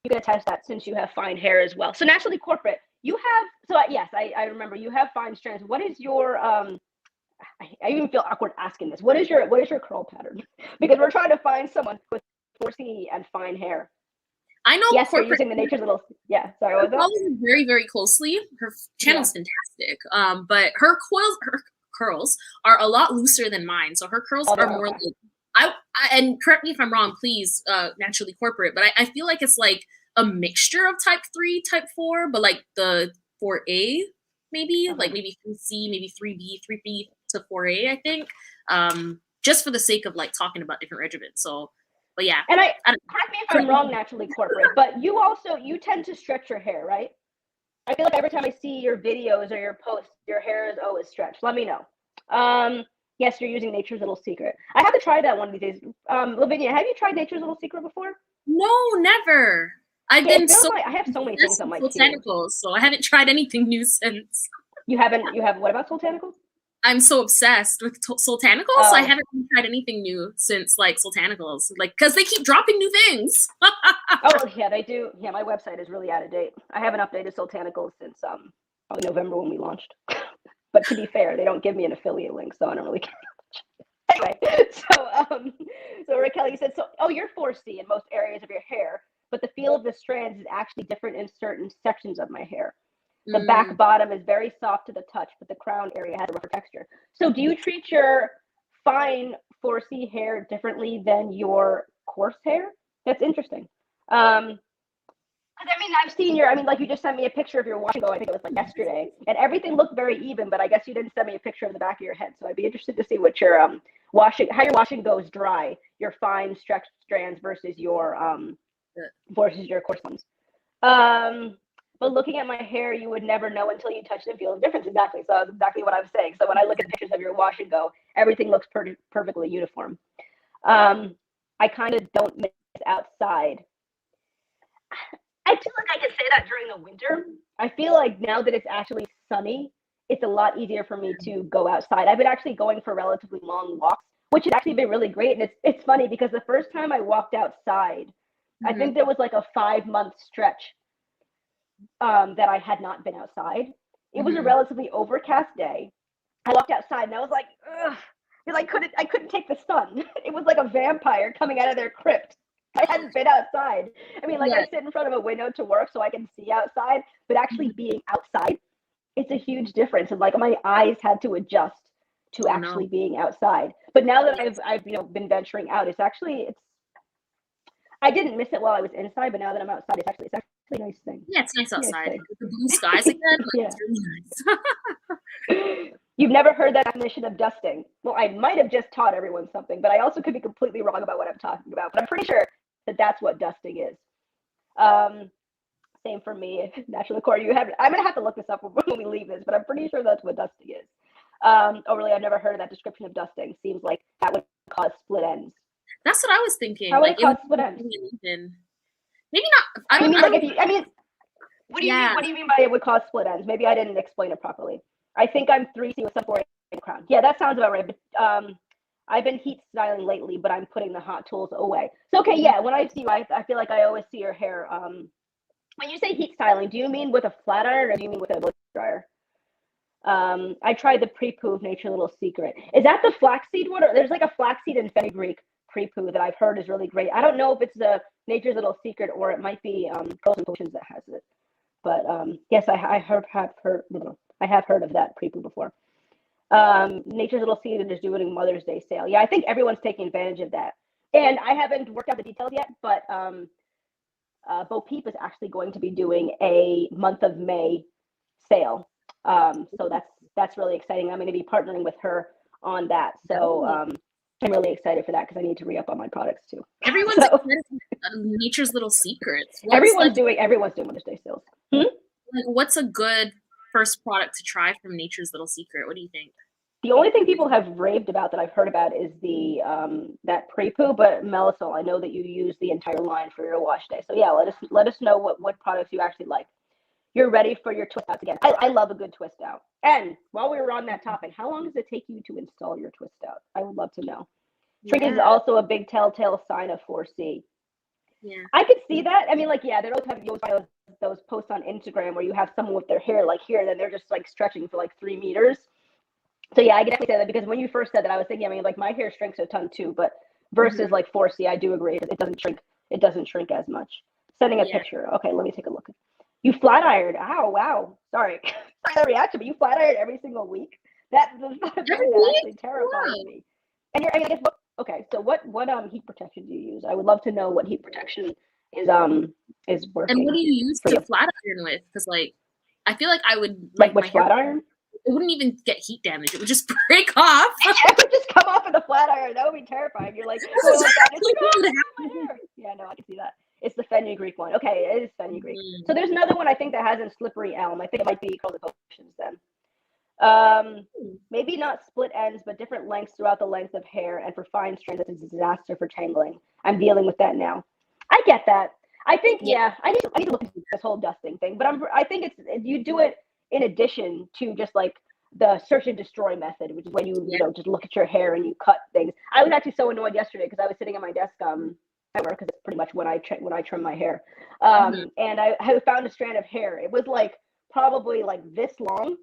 You can attest that since you have fine hair as well. So naturally corporate, you have. So yes, I remember you have fine strands. What is your I even feel awkward asking this. What is your curl pattern? Because we're trying to find someone with 4C and fine hair. I know. Yes, you're using the Nature's Little. Yeah, sorry. What was that? Follows very, very closely. Her channel's fantastic. But her curls are a lot looser than mine. So her curls are more like and correct me if I'm wrong, please. Naturally corporate, but I feel like it's like a mixture of type 3, type 4, but like the 4A maybe, like maybe 3C, maybe 3B, 3B to 4A. I think, just for the sake of like talking about different regimens. So. But yeah, and correct me if I'm wrong, naturally corporate, but you tend to stretch your hair, right? I feel like every time I see your videos or your posts, your hair is always stretched. Let me know. Yes, you're using Nature's Little Secret. I have to try that one of these days. Lavinia, have you tried Nature's Little Secret before? No, never. I have so many things on my Soultanicals, so I haven't tried anything new since. You haven't? What about Soultanicals? I'm so obsessed with Soultanicals. Oh. I haven't tried anything new since like Soultanicals, like because they keep dropping new things. Oh yeah, they do. Yeah, my website is really out of date. I haven't updated Soultanicals since probably November when we launched. But to be fair, they don't give me an affiliate link, so I don't really care much. Anyway, so Raquel, you said you're 4C in most areas of your hair, but the feel of the strands is actually different in certain sections of my hair. The back bottom is very soft to the touch, but the crown area has a rougher texture. So do you treat your fine 4C hair differently than your coarse hair? That's interesting. Because I mean, I've seen like you just sent me a picture of your wash and go, I think it was like yesterday, and everything looked very even, but I guess you didn't send me a picture of the back of your head. So I'd be interested to see what your how your washing goes dry, your fine stretched strands versus your coarse ones. But looking at my hair, you would never know until you touch it and feel the difference. Exactly. So that's exactly what I'm saying. So when I look at pictures of your wash and go, everything looks perfectly uniform. I kind of don't miss outside. I feel like I can say that during the winter. I feel like now that it's actually sunny, it's a lot easier for me to go outside. I've been actually going for relatively long walks, which has actually been really great. And it's funny because the first time I walked outside, I think there was like a 5-month stretch that I had not been outside. It was a relatively overcast day. I walked outside and I was like, ugh, because I couldn't take the sun. It was like a vampire coming out of their crypt. I hadn't been outside. I mean, I sit in front of a window to work so I can see outside, but actually being outside, it's a huge difference. And like my eyes had to adjust to actually being outside. But now that I've been venturing out, I didn't miss it while I was inside, but now that I'm outside, it's actually a nice thing. Yeah, it's nice outside. The blue skies again. It's really nice. You've never heard that definition of dusting. Well, I might have just taught everyone something, but I also could be completely wrong about what I'm talking about. But I'm pretty sure that that's what dusting is. Same for me. Natural core. I'm gonna have to look this up when we leave this, but I'm pretty sure that's what dusting is. Oh, really? I've never heard of that description of dusting. Seems like that would cause split ends. That's what I was thinking. How would like it cause split ends? Maybe not. I don't. What do you mean? What do you mean by it would cause split ends? Maybe I didn't explain it properly. I think I'm 3C with some 4A crown. Yeah, that sounds about right. But I've been heat styling lately, but I'm putting the hot tools away. So okay, yeah. When I see you, I feel like I always see your hair. When you say heat styling, do you mean with a flat iron or do you mean with a blow dryer? I tried the Prepoo Nature Little Secret. Is that the flaxseed one? Or there's like a flaxseed and fenugreek Prepoo that I've heard is really great. I don't know if it's the Nature's Little Secret or it might be Pearls and Potions that has it. But yes, I have heard of that Prepoo before. Nature's Little Secret is doing a Mother's Day sale. Yeah, I think everyone's taking advantage of that. And I haven't worked out the details yet, but Bo Peep is actually going to be doing a month of May sale. So that's really exciting. I'm going to be partnering with her on that. So I'm really excited for that because I need to re-up on my products too. Everyone's Nature's Little Secrets. Everyone's doing Mother's Day sales. Like, what's a good first product to try from Nature's Little Secret? What do you think? The only thing people have raved about that I've heard about is the that Prepoo, but Melisol, I know that you use the entire line for your wash day. So yeah, let us know what products you actually like. You're ready for your twist outs again. I love a good twist out. And while we were on that topic, how long does it take you to install your twist out? I would love to know. Shrinkage is also a big telltale sign of 4C. Yeah, I could see that. I mean, like, yeah, you always find those posts on Instagram where you have someone with their hair like here, and then they're just like stretching for like 3 meters. So yeah, I can definitely say that because when you first said that, I was thinking, I mean, like my hair shrinks a ton too, but versus like 4C, I do agree it doesn't shrink. It doesn't shrink as much. Sending a picture. Okay, let me take a look. You flat ironed. Ow, wow. Sorry for the reaction, but you flat iron every single week. That actually terrifies me. And I guess okay, so what heat protection do you use? I would love to know what heat protection is working. And what do you use to flat iron with? Because like I feel like I would like which flat iron? It wouldn't even get heat damage. It would just break off. It would just come off in the flat iron. That would be terrifying. You're like, yeah, no, I can see that. It's the fenugreek one. Okay, it is fenugreek. So there's another one I think that has in slippery elm. I think it might be called the potions then. Maybe not split ends, but different lengths throughout the length of hair. And for fine strands, it's a disaster for tangling. I'm dealing with that now. I get that. I think I need to look into this whole dusting thing. But I think you do it in addition to just like the search and destroy method, which is when you just look at your hair and you cut things. I was actually so annoyed yesterday because I was sitting at my desk at work because it's pretty much when I trim my hair. And I found a strand of hair. It was like probably like this long,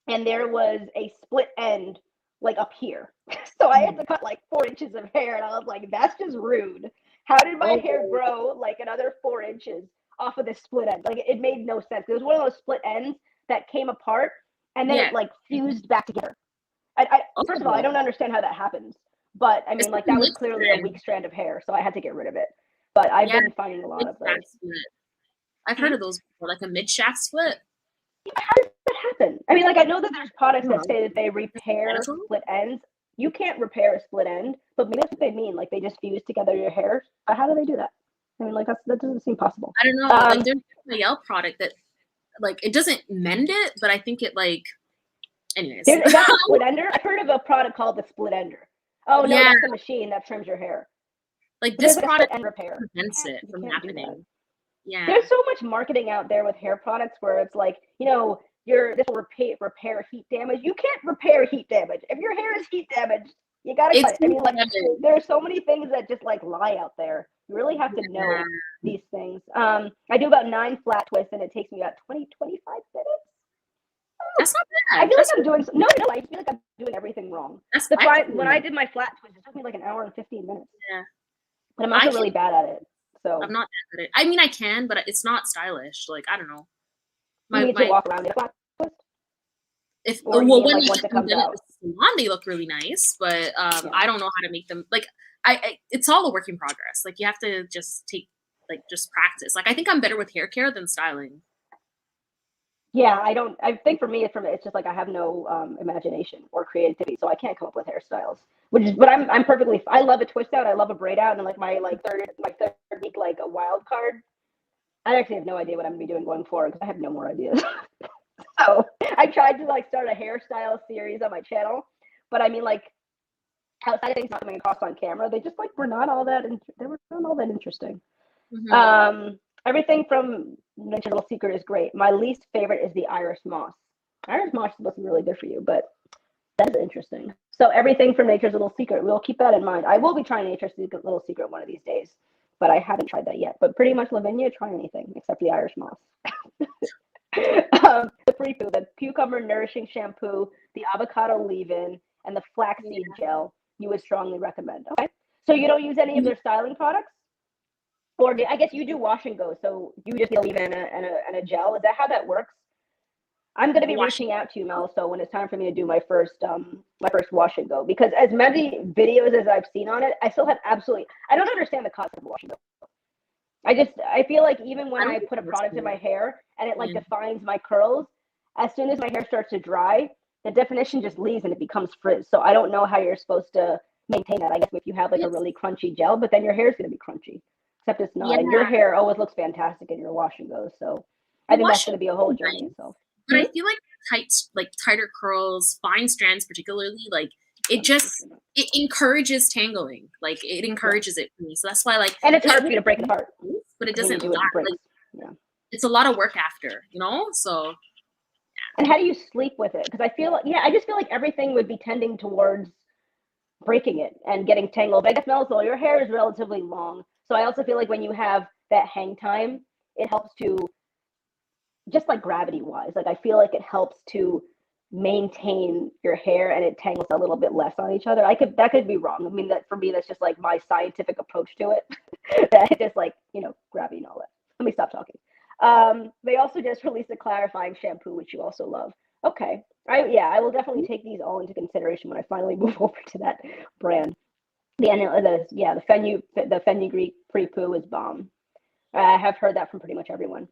and there was a split end like up here. So I had to cut like 4 inches of hair, and I was like, that's just rude. How did my hair grow like another 4 inches off of this split end? Like it made no sense. It was one of those split ends that came apart and then it like fused back together. First of all, I don't understand how that happens. But I mean, like that was clearly a weak strand of hair, so I had to get rid of it. But I've been finding a lot of those. I've heard of those before, like a mid-shaft split. How does that happen? I mean, like I know that there's products that say that they repair split ends. You can't repair a split end, but maybe that's what they mean. Like they just fuse together your hair. But how do they do that? I mean, like that doesn't seem possible. I don't know. Like there's a Yale product that, like, it doesn't mend it, but I think it like. Anyways, is that a split ender? I've heard of a product called the split ender. Oh no, that's a machine that trims your hair. Like this product prevents it from happening. Yeah. There's so much marketing out there with hair products where it's like, this will repair heat damage. You can't repair heat damage. If your hair is heat damaged, you gotta cut it. I mean, like there are so many things that just like lie out there. You really have to know these things. I do about 9 flat twists and it takes me about 20-25 minutes. That's not bad. I feel like I'm doing I feel like I'm doing everything wrong. When I did my flat twist, it took me like an hour and 15 minutes. Yeah. But I'm also really bad at it. So I'm not bad at it. I mean, I can, but it's not stylish. Like, I don't know. You need to walk around in a flat twist? When once it comes out, salon, they look really nice, but I don't know how to make them. Like, it's all a work in progress. Like, you have to just just practice. Like, I think I'm better with hair care than styling. Yeah, I think for me, it's just like I have no imagination or creativity, so I can't come up with hairstyles. But I'm perfectly. I love a twist out. I love a braid out, and like my third week like a wild card. I actually have no idea what I'm gonna be doing going forward because I have no more ideas. So I tried to like start a hairstyle series on my channel, but I mean like outside of things not coming across on camera, they just like were not all that. They were not all that interesting. Everything from Nature's Little Secret is great. My least favorite is the Irish Moss. Irish Moss is looking really good for you, but that is interesting. So everything from Nature's Little Secret, we'll keep that in mind. I will be trying Nature's Little Secret one of these days, but I haven't tried that yet. But pretty much Lavinia, try anything except the Irish Moss. The Prepoo, the cucumber nourishing shampoo, the avocado leave-in, and the flaxseed gel, you would strongly recommend. Okay, so you don't use any of their styling products? Or I guess you do wash and go, so you just need a leave-in and a gel. Is that how that works? I'm going to be reaching out to you, Mel. So when it's time for me to do my first wash and go, because as many videos as I've seen on it, I still have I don't understand the concept of wash and go. I feel like even when I put a product in my hair and it like defines my curls, as soon as my hair starts to dry, the definition just leaves and it becomes frizz. So I don't know how you're supposed to maintain that. I guess if you have like a really crunchy gel, but then your hair is going to be crunchy. Except it's not. And your hair always looks fantastic in your wash and go. So I think that's going to be a whole journey. So, but I feel like tighter curls, fine strands, particularly, like it encourages tangling. Like it encourages it for me. So that's why and it's hard for you to break it apart, but it doesn't last. Like, it's a lot of work after, So. And how do you sleep with it? Because I just feel like everything would be tending towards breaking it and getting tangled. But I guess Melissa, your hair is relatively long. So I also feel like when you have that hang time, it helps to, just like gravity wise, like I feel like it helps to maintain your hair and it tangles a little bit less on each other. That could be wrong. I mean, that for me, that's just like my scientific approach to it. That just like, gravity and all that. Let me stop talking. They also just released a clarifying shampoo, which you also love. Okay. I will definitely take these all into consideration when I finally move over to that brand. The fenugreek Prepoo is bomb. I have heard that from pretty much everyone.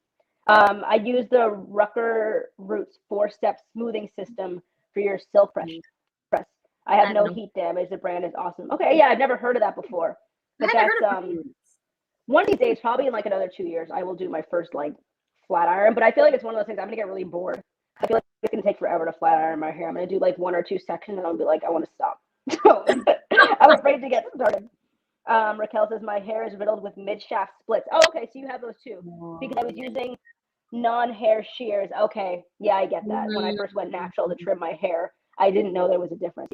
I use the Rucker Roots 4-step smoothing system for your silk press. I have no heat damage. The brand is awesome. Okay, yeah, I've never heard of that before. But that's one of these days, probably in like another 2 years, I will do my first like flat iron. But I feel like it's one of those things I'm gonna get really bored. I feel like it's gonna take forever to flat iron my hair. I'm gonna do like 1 or 2 sections and I'll be like, I want to stop. So I'm afraid to get started. Raquel says my hair is riddled with mid-shaft splits. Oh, okay, so you have those too. Because I was using non-hair shears. Okay, yeah, I get that. When I first went natural to trim my hair, I didn't know there was a difference.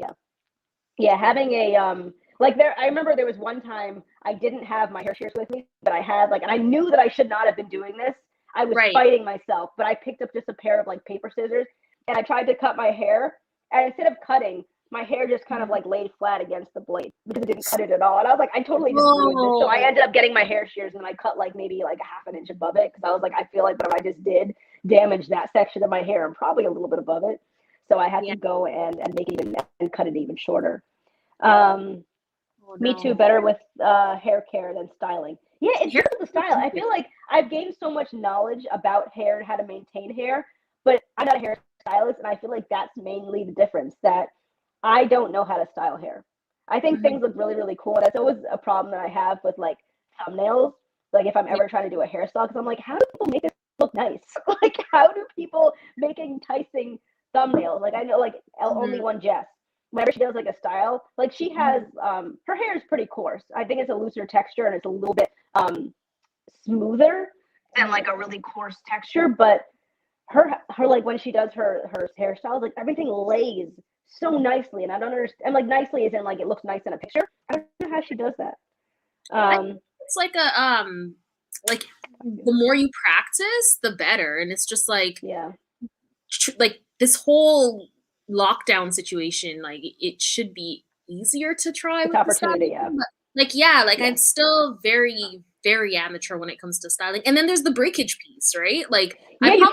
Yeah, having a I remember there was one time I didn't have my hair shears with me, but I had and I knew that I should not have been doing this. I was fighting myself, but I picked up just a pair of like paper scissors and I tried to cut my hair, and instead of cutting, my hair just kind of like laid flat against the blade because it didn't cut it at all. And I was like, I totally just ruined this. So I ended up getting my hair shears and I cut like maybe like a half an inch above it because I was like, I feel like what I just did damaged that section of my hair and probably a little bit above it. So I had to go and make it and cut it even shorter. Me too, better with hair care than styling. Yeah, it's just the style. I feel like I've gained so much knowledge about hair and how to maintain hair, but I'm not a hairstylist, and I feel like that's mainly the difference, that I don't know how to style hair. I think things look really, really cool. And that's always a problem that I have with like thumbnails. Like if I'm ever trying to do a hairstyle, because I'm like, how do people make this look nice? Like how do people make enticing thumbnails? Like I know like only one Jess. Whenever she does like a style, like she has her hair is pretty coarse. I think it's a looser texture and it's a little bit smoother than like a really coarse texture. But her like when she does her hairstyles, like everything lays so nicely, and I don't understand. And like nicely isn't like it looks nice in a picture. I don't know how she does that. It's like a like the more you practice, the better, and it's just like like this whole lockdown situation, like it should be easier to try with opportunity. I'm still very, very amateur when it comes to styling. And then there's the breakage piece, right? Like you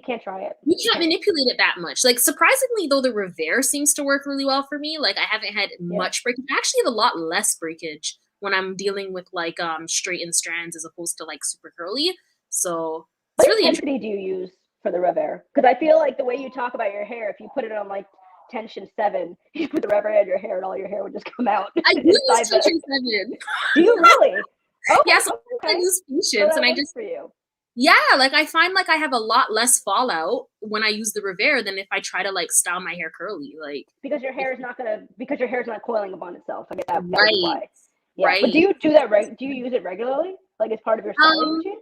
can't try it. You can't manipulate it that much. Like surprisingly though, the reverse seems to work really well for me. Like I haven't had much breakage. I actually have a lot less breakage when I'm dealing with like straightened strands as opposed to like super curly. So what intensity do you use for the Revere, because I feel like the way you talk about your hair, if you put it on like tension 7, you put the Revere in your hair and all your hair would just come out. I do use tension 7. Do you really? Okay, Yeah, so okay. I use So patience, that and I works just for you. yeah, like I find like I have a lot less fallout when I use the Revere than if I try to like style my hair curly. Like Because your hair is not coiling upon itself. I guess that right, was why. Yeah, right. but do you do that do you use it regularly, like as part of your styling routine?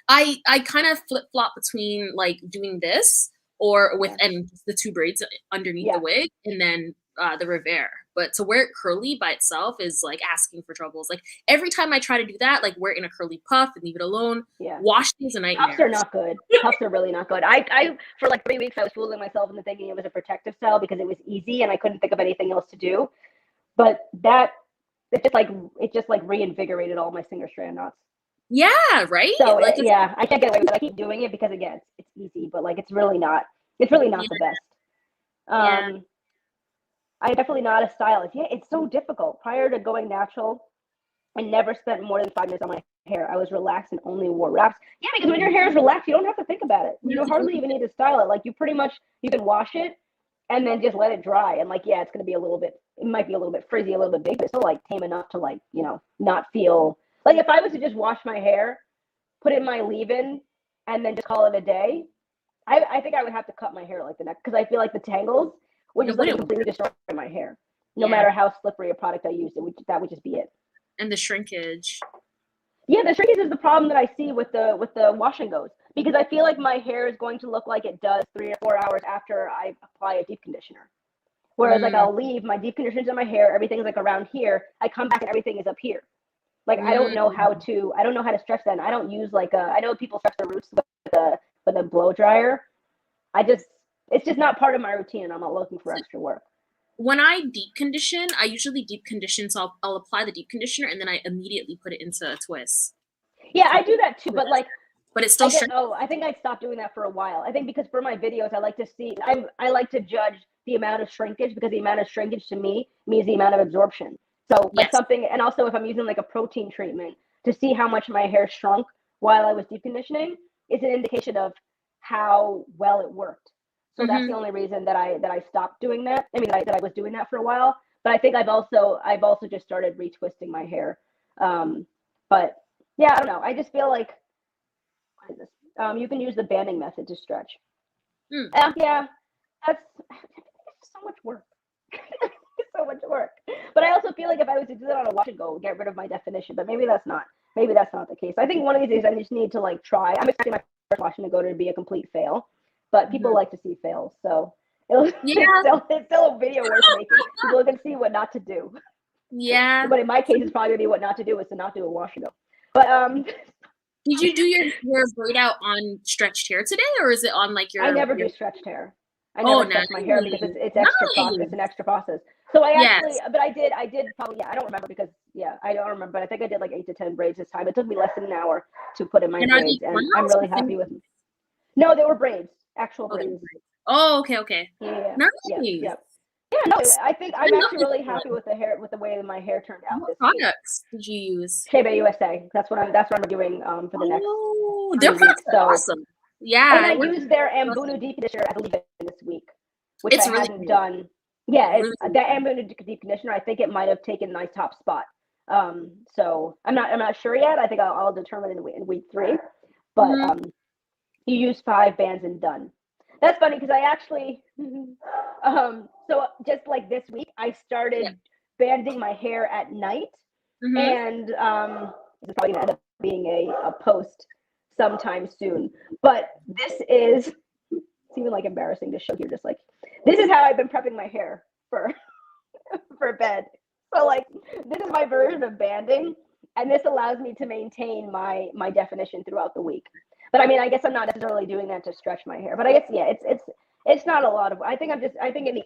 I kind of flip flop between like doing this or with Yeah. and the 2 braids underneath Yeah. the wig, and then the Revere. But to wear it curly by itself is like asking for troubles. Like every time I try to do that, like wear it in a curly puff and leave it alone. Yeah. Washing is a nightmare. Puffs are not good. Puffs are really not good. I for like 3 weeks I was fooling myself into thinking it was a protective style because it was easy and I couldn't think of anything else to do. But it just like reinvigorated all my single strand knots. Yeah, right? So Like yeah, I can't get away with it. I keep doing it because again, it's easy, but like it's really not the best. Yeah. I'm definitely not a stylist. Yeah, it's so difficult. Prior to going natural, I never spent more than 5 minutes on my hair. I was relaxed and only wore wraps. Yeah, because when your hair is relaxed, you don't have to think about it. You hardly even need to style it. Like you can wash it and then just let it dry. And like, yeah, it might be a little bit frizzy, a little bit big, but it's still like tame enough to like, not feel like if I was to just wash my hair, put in my leave-in, and then just call it a day, I think I would have to cut my hair like the next, because I feel like the tangles would just like completely destroy my hair. No matter how slippery a product I used, that would just be it. And the shrinkage. Yeah, the shrinkage is the problem that I see with the wash and goes, because I feel like my hair is going to look like it does 3 or 4 hours after I apply a deep conditioner. Whereas like I'll leave my deep conditioners in my hair, everything's like around here. I come back and everything is up here. Like I don't know how to stretch that. And I don't use I know people stretch their roots with a blow dryer. It's just not part of my routine, and I'm not looking for extra work. When I deep condition, I usually deep condition, so I'll apply the deep conditioner and then I immediately put it into a twist. Yeah, I do that too, but it's still I think I stopped doing that for a while. I think because for my videos, I like to judge the amount of shrinkage, because the amount of shrinkage to me means the amount of absorption. So something, and also if I'm using like a protein treatment to see how much my hair shrunk while I was deep conditioning, it's an indication of how well it worked. So that's the only reason that I stopped doing that. I mean, that I was doing that for a while. But I think I've also just started retwisting my hair. But yeah, I don't know. I just feel like, what is this? You can use the banding method to stretch. Yeah, that's so much work. So much work. But I also feel like if I was to do that on a wash and go, get rid of my definition. But maybe that's not the case. I think one of these days I just need to like try. I'm expecting my first wash and go to be a complete fail. But people like to see fails, so it's still a video worth making. People can see what not to do. Yeah. But in my case, it's probably gonna be what not to do is to not do a wash and go. But did you do your braid out on stretched hair today, or is it on like your? I never do stretched hair. I never stretch my hair because it's extra process. It's an extra process. So I actually, but I did probably, I don't remember because I don't remember, but I think I did like 8 to 10 braids this time. It took me less than an hour to put in my braids, and I'm really happy with them. No, they were braids. Actual braids. Oh, okay. Yeah. Nice. Yeah, no, I think I'm actually really happy with the way my hair turned out. What products did you use? Shampoo USA. That's what I'm doing for the next. Oh, their products are awesome. Yeah. And I used their Ambunu deep conditioner I believe this week, which I hadn't done. Yeah, that Ambunu deep conditioner. I think it might have taken my top spot. So I'm not sure yet. I think I'll determine in week 3. But you use 5 bands and done. That's funny because I actually, so just like this week, I started banding my hair at night, and it's probably gonna end up being a post sometime soon. But this is, it's even like embarrassing to show you. Just like this is how I've been prepping my hair for bed. So like this is my version of banding, and this allows me to maintain my definition throughout the week. But I mean, I guess I'm not necessarily doing that to stretch my hair. But I guess it's not a lot of. I think in the end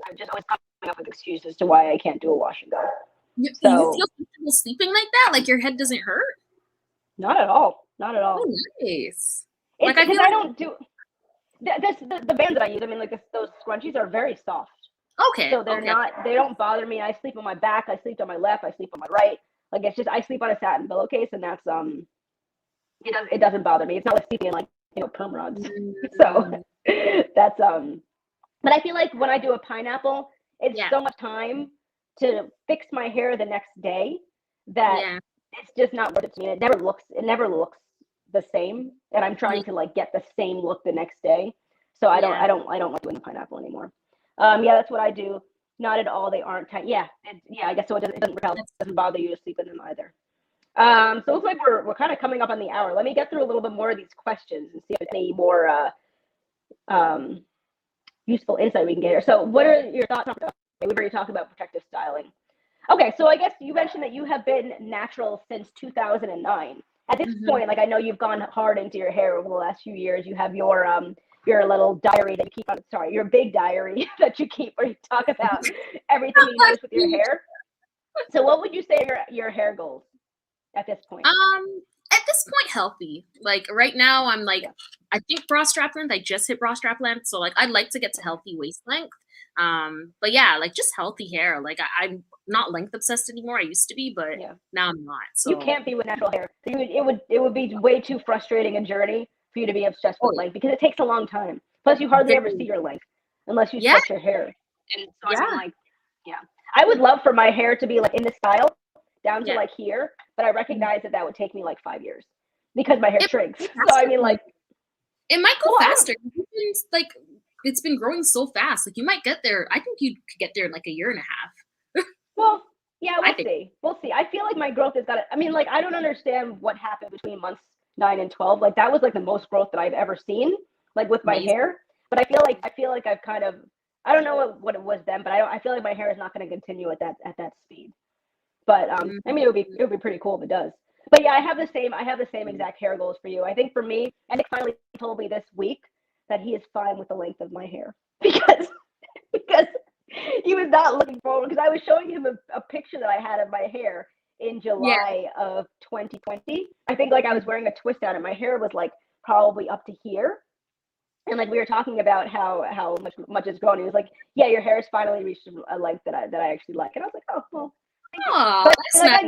I'm just always coming up with excuses as to why I can't do a wash and go. You feel comfortable sleeping like that? Like your head doesn't hurt? Not at all. Not at all. Oh, nice. It's because I don't do the bands that I use. I mean, like those scrunchies are very soft. Okay. So they're not. They don't bother me. I sleep on my back. I sleep on my left. I sleep on my right. Like it's just I sleep on a satin pillowcase, and that's it doesn't bother me. It's not like sleeping in like perm rods. Mm. So that's but I feel like when I do a pineapple, it's Yeah. so much time to fix my hair the next day that Yeah. it's just not worth it to me. It never looks the same, and I'm trying to like get the same look the next day. So I Yeah. don't like doing the pineapple anymore. Yeah, that's what I do. Not at all. They aren't tight. Yeah, yeah. I guess so. It doesn't bother you to sleep in them either. So it looks like we're kind of coming up on the hour. Let me get through a little bit more of these questions and see if there's any more um, useful insight we can get here. So what are your thoughts on, we've already talked about protective styling. Okay, so I guess you mentioned that you have been natural since 2009. At this point, like I know you've gone hard into your hair over the last few years. You have your little diary that you keep on, sorry, your big diary that you keep where you talk about everything you notice with your hair. So what would you say are your hair goals at this point? At this point, healthy. Like right now, I'm like, I think bra strap length. I just hit bra strap length, so like I'd like to get to healthy waist length. But yeah, like just healthy hair. Like I'm not length obsessed anymore. I used to be, but now I'm not. So you can't be with natural hair. It would be way too frustrating a journey for you to be obsessed with length because it takes a long time. Plus, you hardly ever see your length unless you switch your hair. And so I mean, like, I would love for my hair to be like in this style down to like here, but I recognize that would take me like 5 years because my hair shrinks. So I mean, like, it might go faster. Like it's been growing so fast. Like you might get there. I think you could get there in like a year and a half. Well, yeah, we'll see. We'll see. I feel like my growth has got to, I mean, like, I don't understand what happened between months 9 and 12. Like, that was like the most growth that I've ever seen, like with my hair. But I feel like I've kind of, I don't know what it was then, but I feel like my hair is not going to continue at that speed. But I mean, it would be pretty cool if it does. But yeah, I have the same exact hair goals for you. I think for me, and Nick finally told me this week that he is fine with the length of my hair because he was not looking forward, because I was showing him a picture that I had of my hair in July of 2020. I think like I was wearing a twist out and my hair was like probably up to here. And like we were talking about how much it's grown. He was like, "Yeah, your hair has finally reached a length that I actually like." And I was like, "Oh, well." But like nice.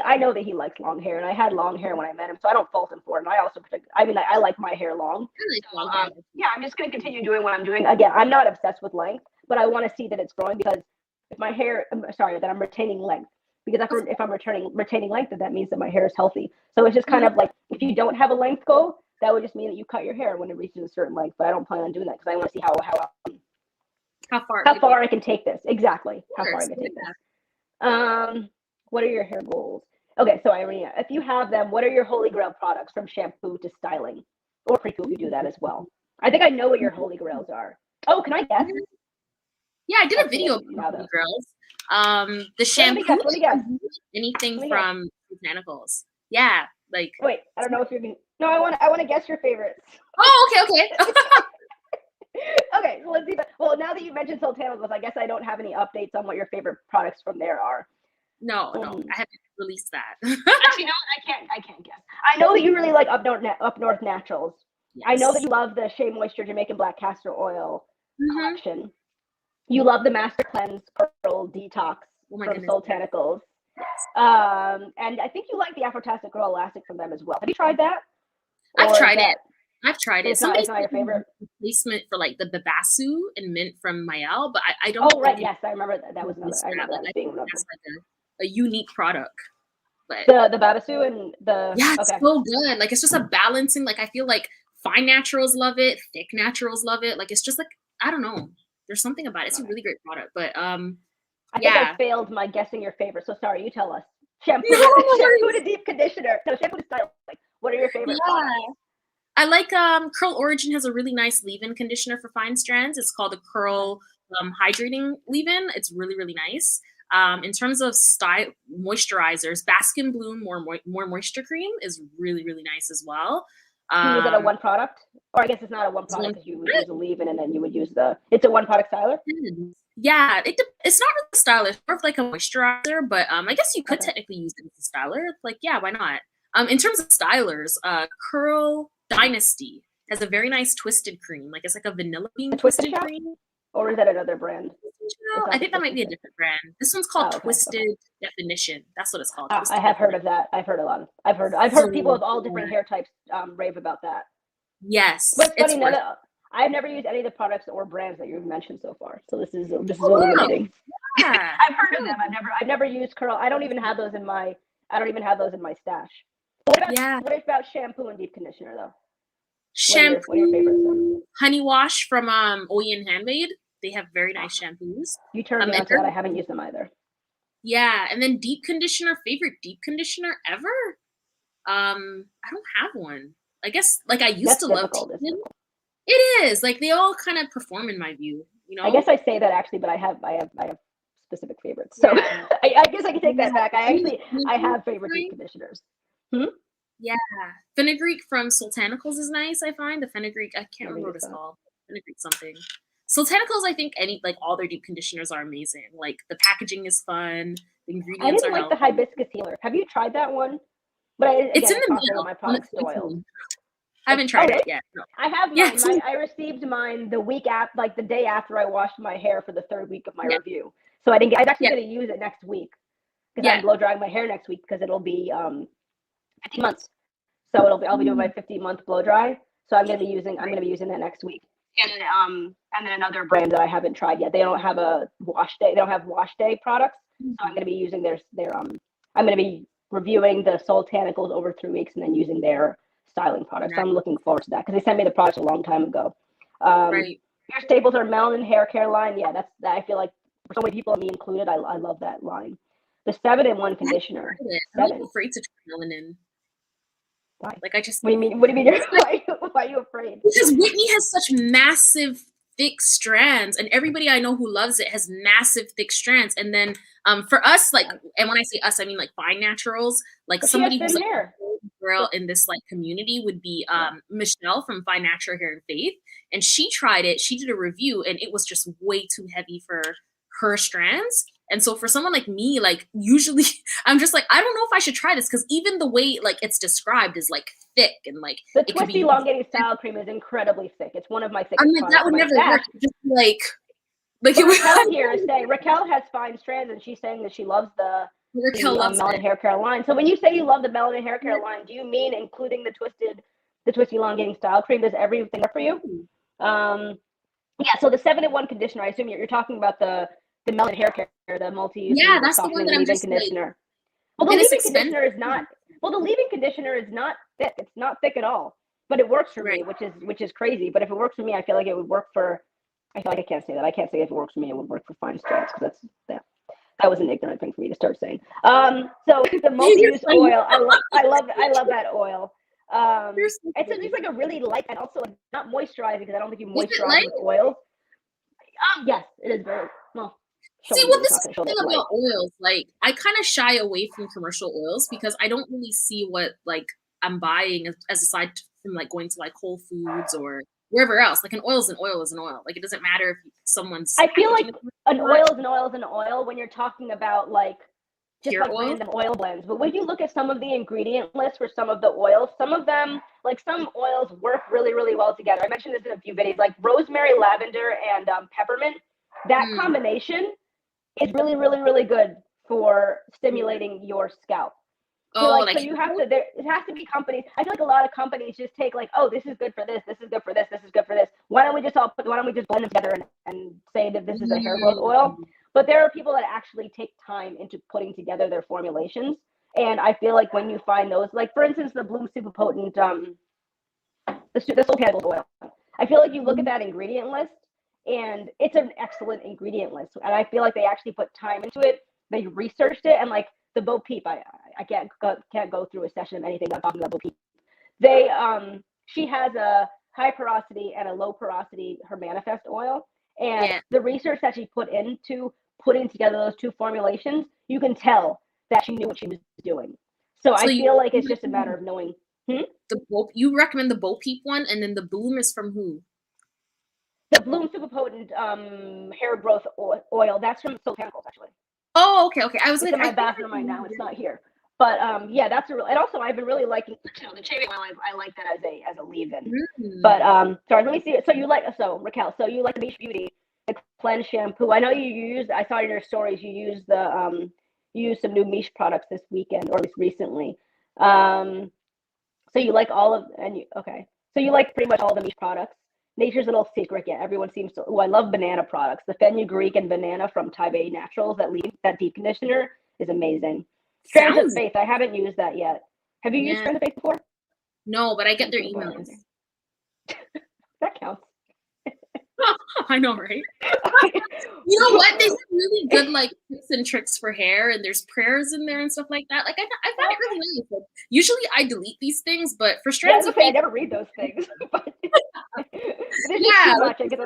I know that he likes long hair, and I had long hair when I met him, so I don't fault him for it. And I also I like my hair long. Yeah, I'm just gonna continue doing what I'm doing. Again, I'm not obsessed with length, but I want to see that it's growing, because if my hair, that I'm retaining length. Because if I'm retaining length, then that means that my hair is healthy. So it's just kind of like, if you don't have a length goal, that would just mean that you cut your hair when it reaches a certain length. But I don't plan on doing that because I want to see how far I can take this. Exactly, how far I can take this. What are your hair goals? Okay, so Irina, if you have them, what are your holy grail products from shampoo to styling? Or Prepoo, if you do that as well. I think I know what your holy grails are. Oh, can I guess? Yeah, I did a video of holy grails. The shampoo. Let me guess. Anything from botanicals. Yeah, like. Wait, I don't know if you're gonna. No, I want to guess your favorites. Oh, okay. Okay, so let's see. Well, now that you mentioned botanicals, I guess I don't have any updates on what your favorite products from there are. No, I haven't released that. Actually, no, I can't guess. I know that you really like Up North Naturals. Yes. I know that you love the Shea Moisture Jamaican Black Castor Oil collection. You love the Master Cleanse Curl Detox from Botanicals. Yes. And I think you like the Afrotastic Curl Elastic from them as well. Have you tried that? I've tried it. It's not your favorite replacement for like the Babasu and Mint from Mayel, but I don't. Oh right, yes, I remember that. That was another. I remember that being another. That's like a unique product. But the Babasu and the it's so good. Like it's just a balancing. Like I feel like fine naturals love it, thick naturals love it. Like it's just like, I don't know. There's something about it. It's a really great product. But I think I failed my guessing your favorite. So sorry, you tell us. Shampoo to deep conditioner. No, shampoo to style. Like, what are your favorite products? I like Curl Origin has a really nice leave-in conditioner for fine strands. It's called the Curl Hydrating Leave-In. It's really, really nice. In terms of style moisturizers, Baskin Bloom more moisture cream is really, really nice as well. Was it a one product? Or I guess it's not a one product, because you would use a leave-in and then you would use it's a one product styler? Yeah, it's not really a styler. It's more of like a moisturizer, but I guess you could technically use it as a styler. Like, yeah, why not? In terms of stylers, Curl Dynasty has a very nice twisted cream. Like it's like a vanilla bean twisted cream. Or is that another brand? I think that might be a different brand. This one's called Twisted Definition. That's what it's called. I have heard of that. I've heard a lot of. I've heard people of all different hair types rave about that. Yes, But it's it's funny, worth. I've never used any of the products or brands that you've mentioned so far. So this is Oh, wow. illuminating. Yeah. I've heard of them. I've never used curl. I don't even have those in my stash. Yeah. What about shampoo and deep conditioner though? What are your favorites? Shampoo, Honey Wash from Oyi and Handmade. They have very nice shampoos. You turned me And on to that. I haven't used them either. yeah, and then deep conditioner, favorite deep conditioner ever? I don't have one. I guess like I used That's to love difficult. Tegan. It is. Like they all kind of perform in my view, you I know? guess I say that actually, but I have specific favorites. So Yeah. I guess I can take that back. I Fenugreek have is favorite deep nice. conditioners. Hmm? Yeah. Fenugreek from Sultanicals is nice, I find. The fenugreek, I can't Never remember what used it's that. called. Fenugreek something. Sultanicals, I think like all their deep conditioners are amazing. Like the packaging is fun, the I ingredients didn't are like the healthy. hibiscus healer. Have you tried that one? But It's again, in it the costs a lot. mail My on product's its way still to oiled. me. I haven't Oh, tried it really? yet. No. I have Yeah, mine. I received mine the week after, like the day after I washed my hair for the third week of my yeah, review. So I didn't get. I'm actually yeah, going to use it next week because yeah. I'm blow drying my hair next week because it'll be 15 months. So I'll be doing my 15-month blow dry. So I'm gonna be using that next week. And then another brand that I haven't tried yet. They don't have a wash day. They don't have wash day products. So I'm gonna be using their I'm gonna be reviewing the Sultanicals over 3 weeks and then using their styling products. So Nice. I'm looking forward to that because they sent me the products a long time ago. Um, Right. your staples are melanin hair care line. Yeah, that's that. I feel like for so many people, me included, I love that line. The 7-in-1 I haven't conditioner. tried it. I'm like Seven. afraid to try melanin. Why? Like I just What do you mean? What do you mean? it's like Why are you afraid? because Whitney has such massive, thick strands, and everybody I know who loves it has massive, thick strands. And then for us, like, and when I say us, I mean like Fine Naturals. Like But she has somebody who's thin like a hair. old girl in this like community would be Yeah. Michelle from Fine Natural Hair and Faith, and she tried it. She did a review, and it was just way too heavy for her strands. And so for someone like me, like usually I'm just like, I don't know if I should try this because even the way like it's described is like thick and like The it could be twisty used. elongating style cream is incredibly thick. It's one of my I'm thickest like, that products in would my never work. stash. Just like it But would. Raquel here is saying Raquel has fine strands, and she's saying that she loves the Raquel loves melanin it. hair care line. So when you say you love the melanin hair care line, do you mean including the twisty elongating style cream? Does everything work for you? Yeah. So the 7-in-1 conditioner. I assume you're talking about the melanin hair care, the multi-use Yeah, removal that's the one softening that I'm leave-in just like, conditioner. Well, the and it's leave-in expensive. conditioner is not. Well, the leave-in conditioner is not thick. It's not thick at all. But it works for Right. me, which is crazy. But if it works for me, I feel like it would work for. I feel like I can't say that. I can't say if it works for me, it would work for fine strands because that was an ignorant thing for me to start saying. So the multi-use oil, I love that oil. So It's just like a really light and also not moisturizing because I don't think you is it moisturize light? with oils. Yes, it is very well. See, Showing well, you is this not is going to show the that thing light. about oils. Like, I kind of shy away from commercial oils because I don't really see what like I'm buying as aside from like going to like Whole Foods or wherever else. Like an oil is an oil is an oil. Like it doesn't matter if someone's I feel like packaging it an or not. oil is an oil is an oil when you're talking about like just Pure like oil. random oil blends. But when you look at some of the ingredient lists for some of the oils, some of them, like some oils work really, really well together. I mentioned this in a few videos, like rosemary, lavender, and peppermint. That combination is really, really, really good for stimulating your scalp. So Oh, like, so like you have to, it has to be companies. I feel like a lot of companies just take like, oh, this is good for this, this is good for this, this is good for this. Why don't we just blend them together and say that this is a hair growth oil? But there are people that actually take time into putting together their formulations. And I feel like when you find those, like for instance, the Bloom Super Potent, the Sultanicals oil, I feel like you look at that ingredient list and it's an excellent ingredient list. And I feel like they actually put time into it. They researched it, and like the Bo Peep, I can't go through a session of anything I'm talking about Bo Peep. They she has a high porosity and a low porosity her manifest oil, and the research that she put into putting together those two formulations, you can tell that she knew what she was doing. So I feel like it's just a matter of knowing. You recommend the Bo Peep one, and then the Bloom is from who? The Bloom Super Potent hair growth oil. That's from Sultanicals, actually. Oh, okay. I was It's like, in my bathroom right now. It's not here. But yeah, that's a real. And also, I've been really liking the cherry oil. I like that as a leave-in. But sorry, let me see. Raquel. So you like the Beach Beauty, the cleanse shampoo? I know you used. I saw in your stories you used you used some new Miche products this weekend or at least recently. So you like all of okay. So you like pretty much all the niche products. Nature's little secret, yeah. Everyone seems to. Oh, I love banana products. The fenugreek and banana from Taibei Naturals, that deep conditioner is amazing. Strands of Faith, I haven't used that yet. Have you used Strands of Faith before? No, but I get their emails. That counts. I know, right? You know what? They have really good like tips and tricks for hair, and there's prayers in there and stuff like that. Like I found it really nice. Like, usually I delete these things, but for Strands of Faith, I never read those things. But this is too much. I guess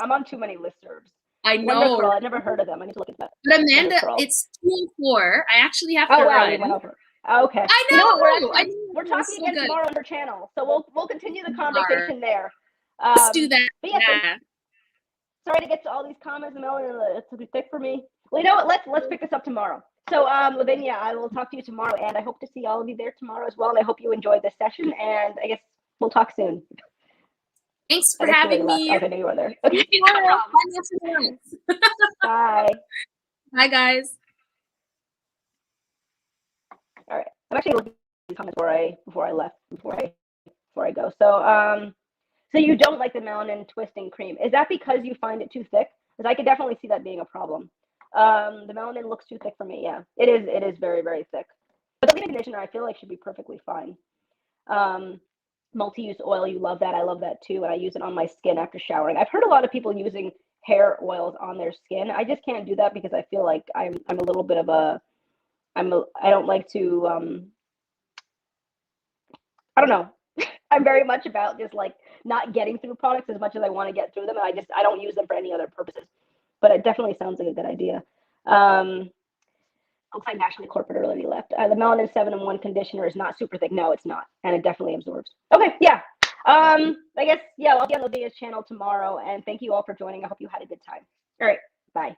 I'm on too many listservs. I know. Curl, I've never heard of them. I need to look at that. But Amanda, it's 2 and 4. I actually have to run. We went over. Okay. I know. We're talking again tomorrow on her channel, so we'll continue the conversation there. Let's do that. Yeah. Sorry to get to all these comments, Melanie. It's a bit thick for me. Well, you know what? Let's pick this up tomorrow. So, Lavinia, I will talk to you tomorrow, and I hope to see all of you there tomorrow as well. And I hope you enjoyed this session. And I guess we'll talk soon. Thanks for having me. I know you were there. Okay. Bye. Bye, guys. All right. I'm actually looking at the comments before I go. So, so you don't like the melanin twisting cream. Is that because you find it too thick? Because I could definitely see that being a problem. The melanin looks too thick for me. Yeah, it is very, very thick. But the leave-in conditioner, I feel like should be perfectly fine. Multi-use oil, you love that. I love that too. And I use it on my skin after showering. I've heard a lot of people using hair oils on their skin. I just can't do that because I feel like I'm a little bit of I don't like to, I don't know. I'm very much about just like not getting through products as much as I want to get through them. And I don't use them for any other purposes, but it definitely sounds like a good idea. Looks like National Corporate already left. The melanin 7-in-1 conditioner is not super thick. No, it's not. And it definitely absorbs. Okay. Yeah. I guess, yeah, I'll be on Lydia's channel tomorrow, and thank you all for joining. I hope you had a good time. All right. Bye.